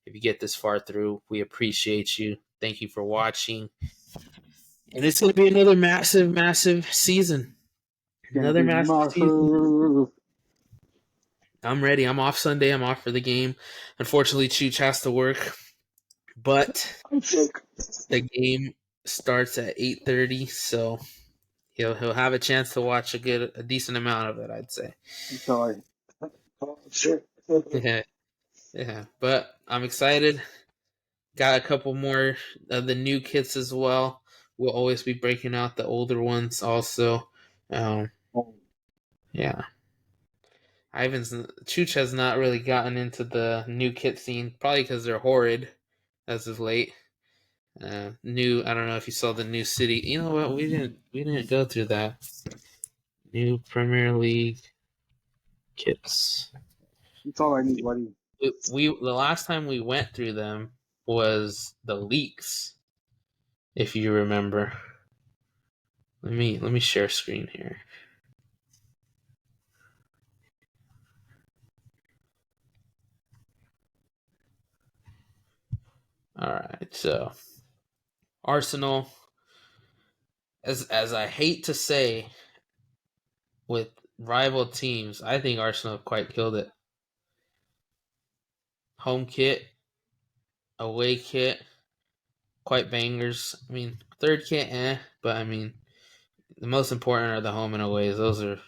If you get this far through, we appreciate you. Thank you for watching. And it's going to be another massive season. Another massive season. I'm ready. I'm off Sunday. I'm off for the game. Unfortunately, Chooch has to work. But I'm sick. The game starts at 8:30, so he'll have a chance to watch a decent amount of it, I'd say. I'm sorry. Sure. Yeah, but I'm excited. Got a couple more of the new kits as well. We'll always be breaking out the older ones also. Yeah. Chooch has not really gotten into the new kit scene, probably because they're horrid as of late. I don't know if you saw the new city. You know what? We didn't go through that. New Premier League kits. That's all I need, buddy. The last time we went through them was the leaks, if you remember. Let me share screen here. All right, so Arsenal, as I hate to say, with rival teams, I think Arsenal have quite killed it. Home kit, away kit, quite bangers. I mean, third kit, but I mean, the most important are the home and aways. Those are.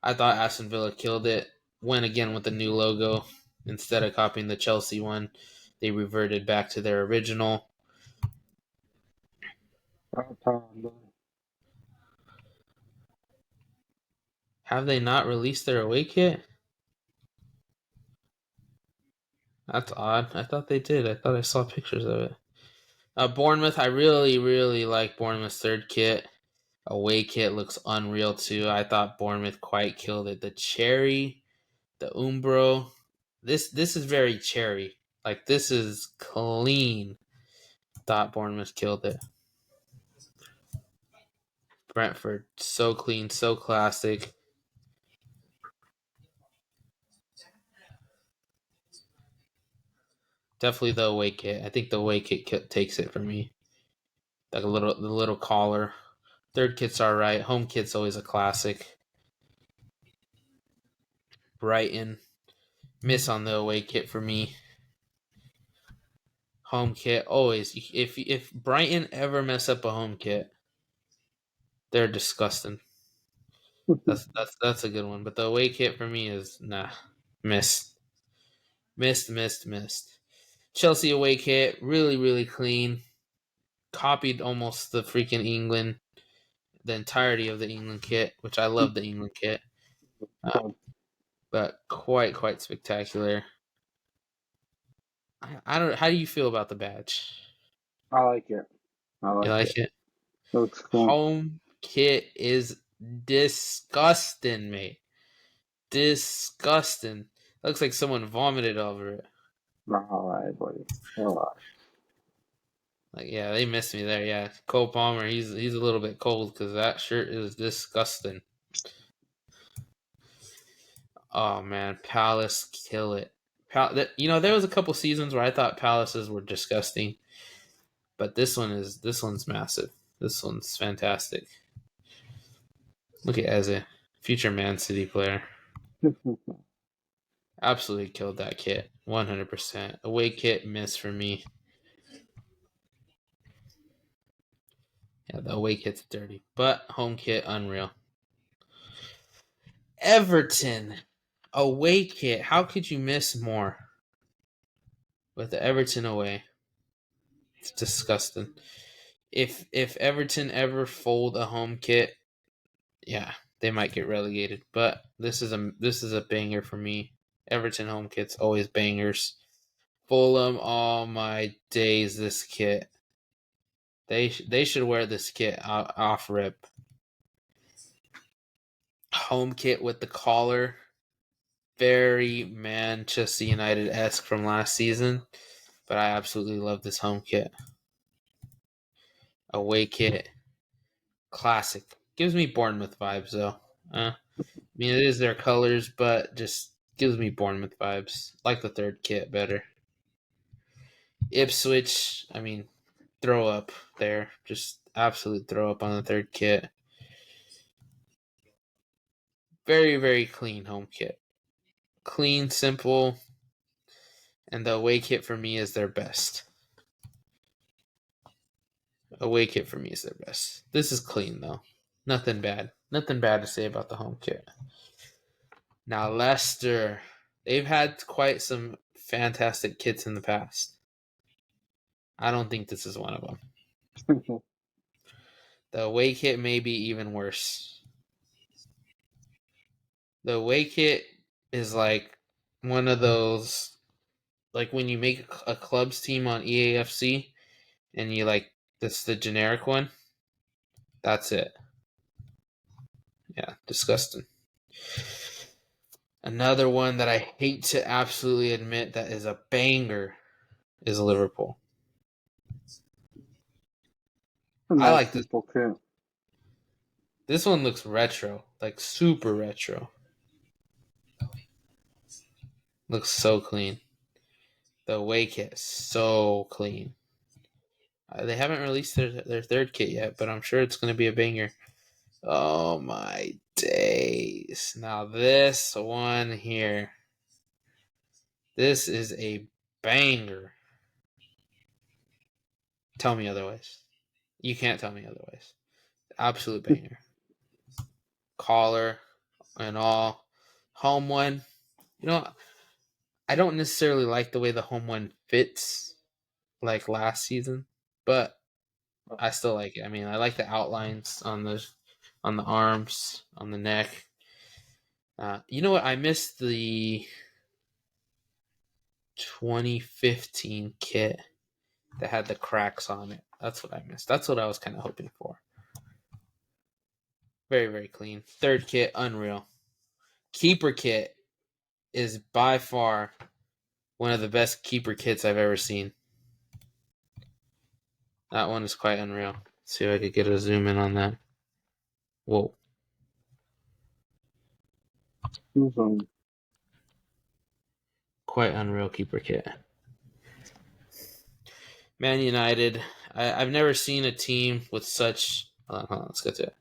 I thought Aston Villa killed it. Went again with the new logo instead of copying the Chelsea one. They reverted back to their original. Have they not released their away kit? That's odd. I thought they did. I thought I saw pictures of it. Bournemouth, I really, really like Bournemouth's third kit. Away kit looks unreal too. I thought Bournemouth quite killed it. The cherry, the Umbro. This is very cherry. Like this is clean. Thought Bournemouth killed it. Brentford, so clean, so classic. Definitely the away kit. I think the away kit takes it for me. Like the little collar. Third kit's alright. Home kit's always a classic. Brighton, miss on the away kit for me. Home kit always. If Brighton ever mess up a home kit, they're disgusting. That's a good one. But the away kit for me is nah, missed. Chelsea away kit really really clean. Copied almost the freaking England, the entirety of the England kit, which I love the England kit. But quite spectacular. I don't. How do you feel about the badge? I like it. You like it? Looks cool. Home kit is disgusting, mate. Disgusting. Looks like someone vomited over it. All right, buddy. Relax. Like, yeah, they missed me there. Yeah, Cole Palmer, he's a little bit cold because that shirt is disgusting. Oh man, Palace kill it. There was a couple seasons where I thought Palaces were disgusting, but this one's massive. This one's fantastic. Look at Eze, future Man City player. Absolutely killed that kit. 100%. Away kit miss for me. Yeah, the away kit's dirty. But home kit, unreal. Everton. Away kit. How could you miss more? With the Everton away. It's disgusting. If Everton ever fold a home kit, yeah, they might get relegated. But this is a banger for me. Everton home kits always bangers. Fulham, all my days, this kit. They should wear this kit off rip. Home kit with the collar, very Manchester United-esque from last season, but I absolutely love this home kit. Away kit, classic. Gives me Bournemouth vibes though. I mean, it is their colors, but just gives me Bournemouth vibes. Like the third kit better. Ipswich, I mean, throw up there. Just absolute throw up on the third kit. Very, very clean home kit. Clean, simple, and the away kit for me is their best. Away kit for me is their best. This is clean though. Nothing bad. Nothing bad to say about the home kit. Now Leicester, they've had quite some fantastic kits in the past. I don't think this is one of them. The away kit may be even worse. The away kit is like one of those, like when you make a clubs team on EAFC and you like, that's the generic one. That's it. Yeah, disgusting. Another one that I hate to absolutely admit that is a banger is Liverpool. I like this. This one looks retro, like super retro. Looks so clean. The away kit is so clean. They haven't released their third kit yet, but I'm sure it's going to be a banger. Oh my days. Now this one here. This is a banger. Tell me otherwise. You can't tell me otherwise. Absolute banger. Collar and all. Home one. You know, I don't necessarily like the way the home one fits like last season, but I still like it. I mean, I like the outlines on the arms, on the neck. You know what? I missed the 2015 kit that had the cracks on it. That's what I missed. That's what I was kind of hoping for. Very, very clean. Third kit, unreal. Keeper kit is by far one of the best keeper kits I've ever seen. That one is quite unreal. Let's see if I could get a zoom in on that. Whoa. Quite unreal keeper kit. Man United. I've never seen a team with such. Hold on, let's get to it.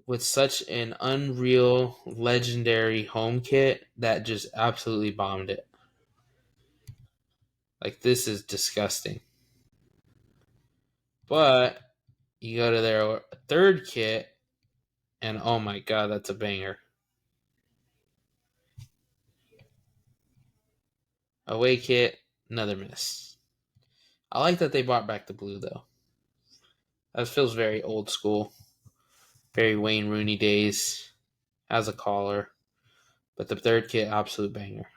With such an unreal, legendary home kit that just absolutely bombed it. Like, this is disgusting. But you go to their third kit, and oh my god, that's a banger. Away kit, another miss. I like that they brought back the blue, though. That feels very old school. Very Wayne Rooney days. Has a collar. But the third kit, absolute banger.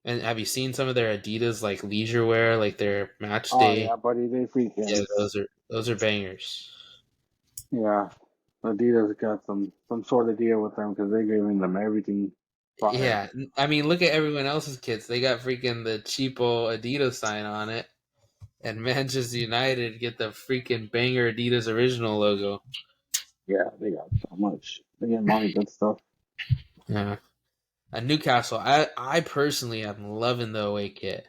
And have you seen some of their Adidas like leisure wear, like their match Oh day? yeah, buddy, they freaking. Yeah, those are bangers. Yeah, Adidas got some sort of deal with them because they're giving them everything. Fire. Yeah, I mean, look at everyone else's kits. They got freaking the cheapo Adidas sign on it, and Manchester United get the freaking banger Adidas original logo. Yeah, they got so much. They get a lot of good stuff. Yeah, at Newcastle, I personally am loving the away kit.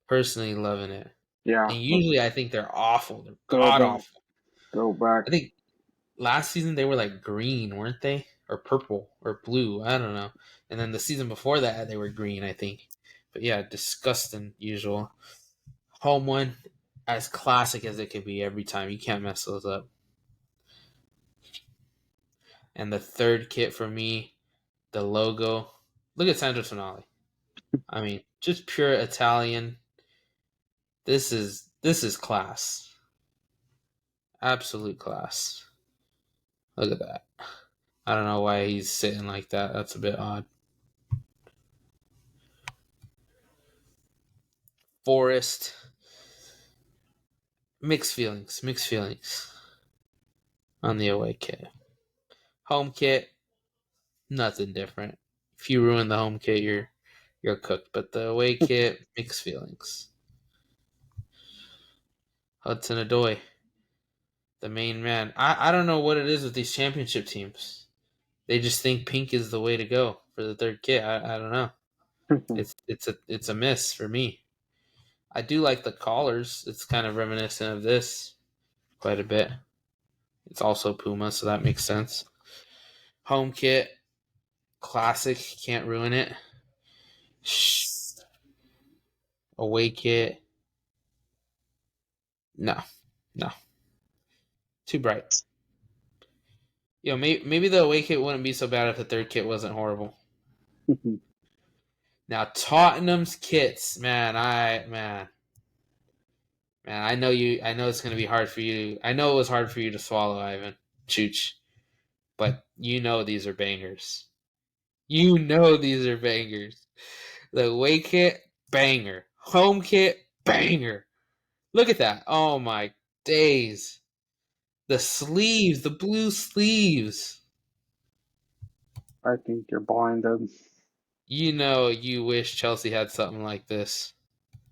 Personally loving it. Yeah, And usually I think they're awful. They're god throwback, awful. throwback. I think last season they were like green, weren't they? Or purple or blue. I don't know. And then the season before that they were green, I think. But yeah, disgusting usual. Home one, as classic as it could be every time. You can't mess those up. And the third kit for me, the logo. Look at Sandro Tonali. I mean, just pure Italian. This is class. Absolute class. Look at that. I don't know why he's sitting like that. That's a bit odd. Forest. Mixed feelings. Mixed feelings on the away kit. Home kit, nothing different. If you ruin the home kit, you're cooked. But the away kit, mixed feelings. Hudson Odoi, the main man. I don't know what it is with these championship teams. They just think pink is the way to go for the third kit. I don't know. It's a miss for me. I do like the collars. It's kind of reminiscent of this quite a bit. It's also Puma, so that makes sense. Home kit, classic. Can't ruin it. Away kit, no, no, too bright. Maybe the away kit wouldn't be so bad if the third kit wasn't horrible. Now Tottenham's kits, man, I know you. I know it's gonna be hard for you. I know it was hard for you to swallow, Ivan Chooch, but you know these are bangers. You know these are bangers. The away kit, banger. Home kit, banger. Look at that. Oh my days. The sleeves, the blue sleeves. I think you're blinded. You know you wish Chelsea had something like this.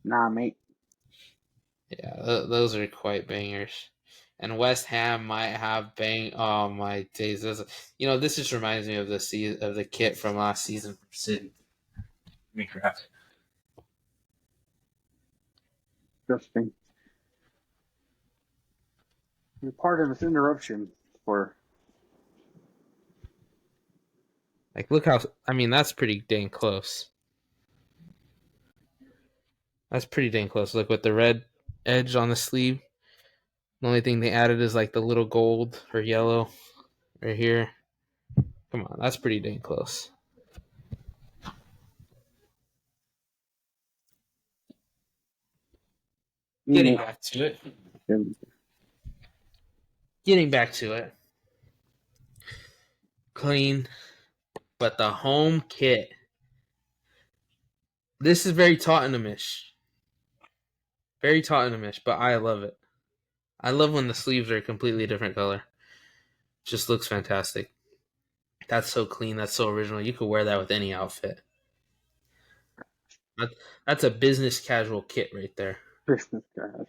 Nah, mate. Yeah, those are quite bangers. And West Ham might have bang. Oh my days! This just reminds me of the kit from last season from City. Me crap. Interesting. You're part of this interruption for. Like, look how. I mean, that's pretty dang close. That's pretty dang close. Look, with the red edge on the sleeve. The only thing they added is like the little gold or yellow right here. Come on, that's pretty dang close. Getting back to it. Getting back to it. Clean. But the home kit. This is very Tottenhamish. Very Tottenhamish, but I love it. I love when the sleeves are a completely different color. Just looks fantastic. That's so clean. That's so original. You could wear that with any outfit. That's a business casual kit right there. Business guys.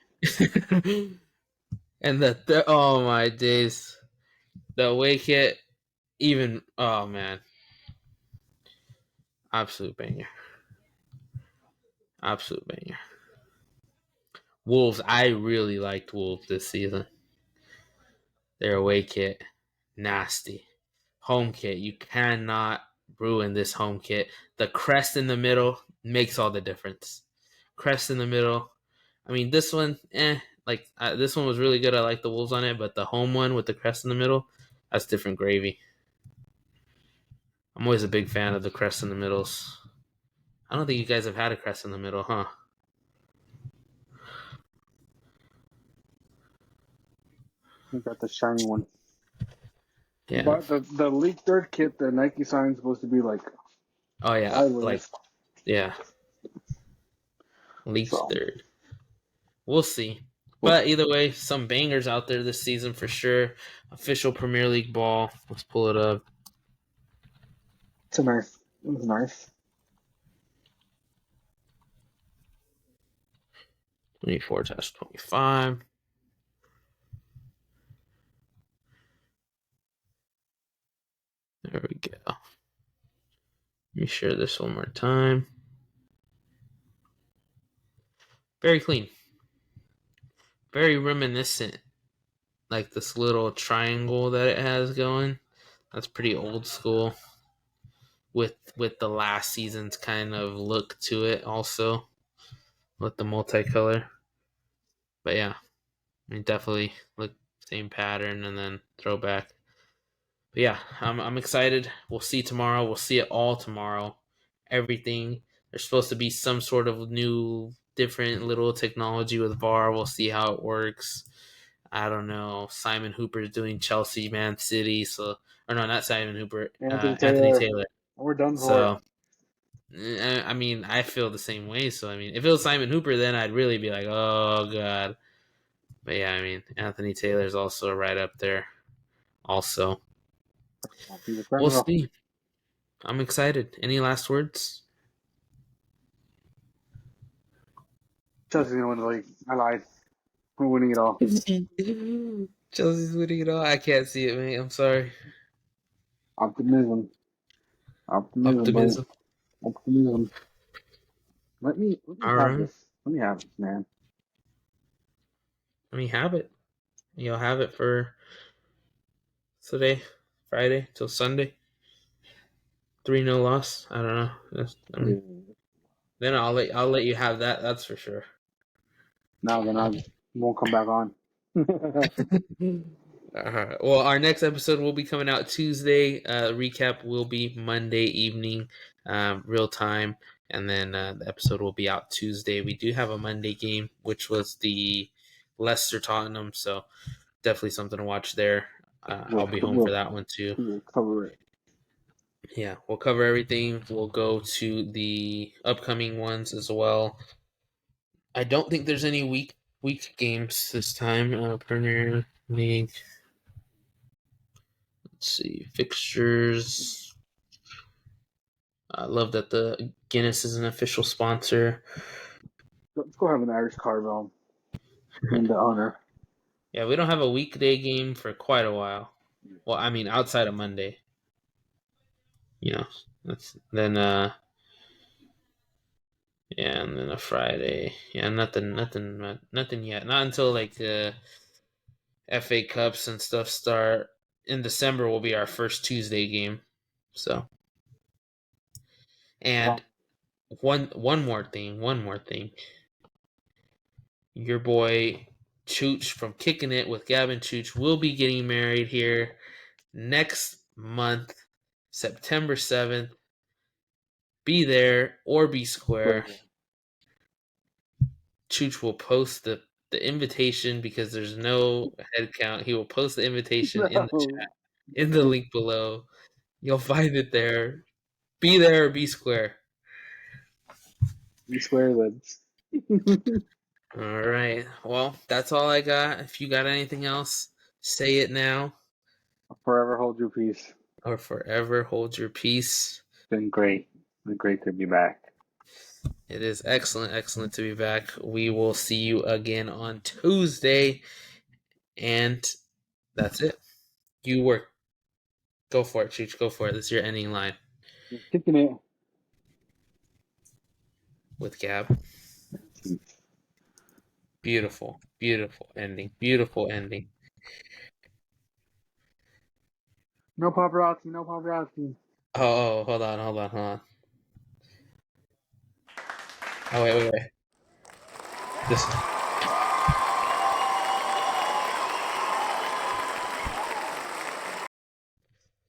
And the oh my days, the away kit, even oh man, absolute banger, absolute banger. Wolves, I really liked Wolves this season. Their away kit, nasty. Home kit, you cannot ruin this home kit. The crest in the middle makes all the difference. Crest in the middle. I mean, this one, like this one was really good. I like the Wolves on it, but the home one with the crest in the middle, that's different gravy. I'm always a big fan of the crest in the middles. I don't think you guys have had a crest in the middle, huh? We got the shiny one. Yeah. But the League Third kit, the Nike sign is supposed to be like. Oh yeah, like yeah. League third. We'll see. But either way, some bangers out there this season for sure. Official Premier League ball. Let's pull it up. It's nice. It was nice. 24-25. There we go. Let me share this one more time. Very clean. Very reminiscent. Like this little triangle that it has going. That's pretty old school. With the last season's kind of look to it also. With the multicolor. But yeah. I mean, definitely look same pattern and then throwback. But yeah, I'm excited. We'll see tomorrow. We'll see it all tomorrow. Everything. There's supposed to be some sort of new, different little technology with VAR. We'll see how it works. I don't know. Simon Hooper's doing Chelsea, Man City. So, or no, not Simon Hooper. Anthony Taylor. We're done for. I mean, I feel the same way. So, I mean, if it was Simon Hooper, then I'd really be like, oh god. But yeah, I mean, Anthony Taylor's also right up there. Also. We'll see. I'm excited. Any last words? Chelsea's gonna win the league. I lied. We're winning it all. Chelsea's winning it all. I can't see it, man. I'm sorry. Optimism. Optimism. Let me have this. Let me have this, man. Let me have it. You'll have it for today, Friday till Sunday. 3-0 loss. I don't know. Then I'll let you have that. That's for sure. No, then I won't come back on. Well, our next episode will be coming out Tuesday. Recap will be Monday evening, real time, and then the episode will be out Tuesday. We do have a Monday game, which was the Leicester Tottenham, so definitely something to watch there. I'll be home for that one too. We'll cover it. Yeah, we'll cover everything. We'll go to the upcoming ones as well. I don't think there's any week games this time. Premier League. Let's see, fixtures. I love that the Guinness is an official sponsor. Let's go have an Irish Carvel in the honor. Yeah, we don't have a weekday game for quite a while. Well, I mean, outside of Monday. You know, that's then. Yeah, and then a Friday. Yeah, nothing yet. Not until like the FA Cups and stuff start. In December will be our first Tuesday game. So, and one more thing. your boy Chooch from Kicking It with Gavin Chooch will be getting married here next month, September 7th. Be there or be square. Chooch will post the invitation because there's no head count. He will post the invitation in the chat, in the link below. You'll find it there. Be there or be square. Be square lids. All right. Well, that's all I got. If you got anything else, say it now. Forever hold your peace. Or forever hold your peace. It's been great. It's been great to be back. It is excellent to be back. We will see you again on Tuesday. And that's it. You work. Go for it, Cheech. Go for it. This is your ending line. Kicking it. With Gab. Beautiful ending. Beautiful ending. No paparazzi, no paparazzi. Oh, hold on. Oh, wait. This.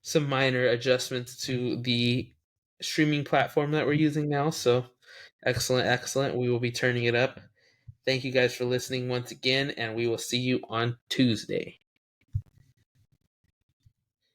Some minor adjustments to the streaming platform that we're using now. So excellent. We will be turning it up. Thank you guys for listening once again, and we will see you on Tuesday.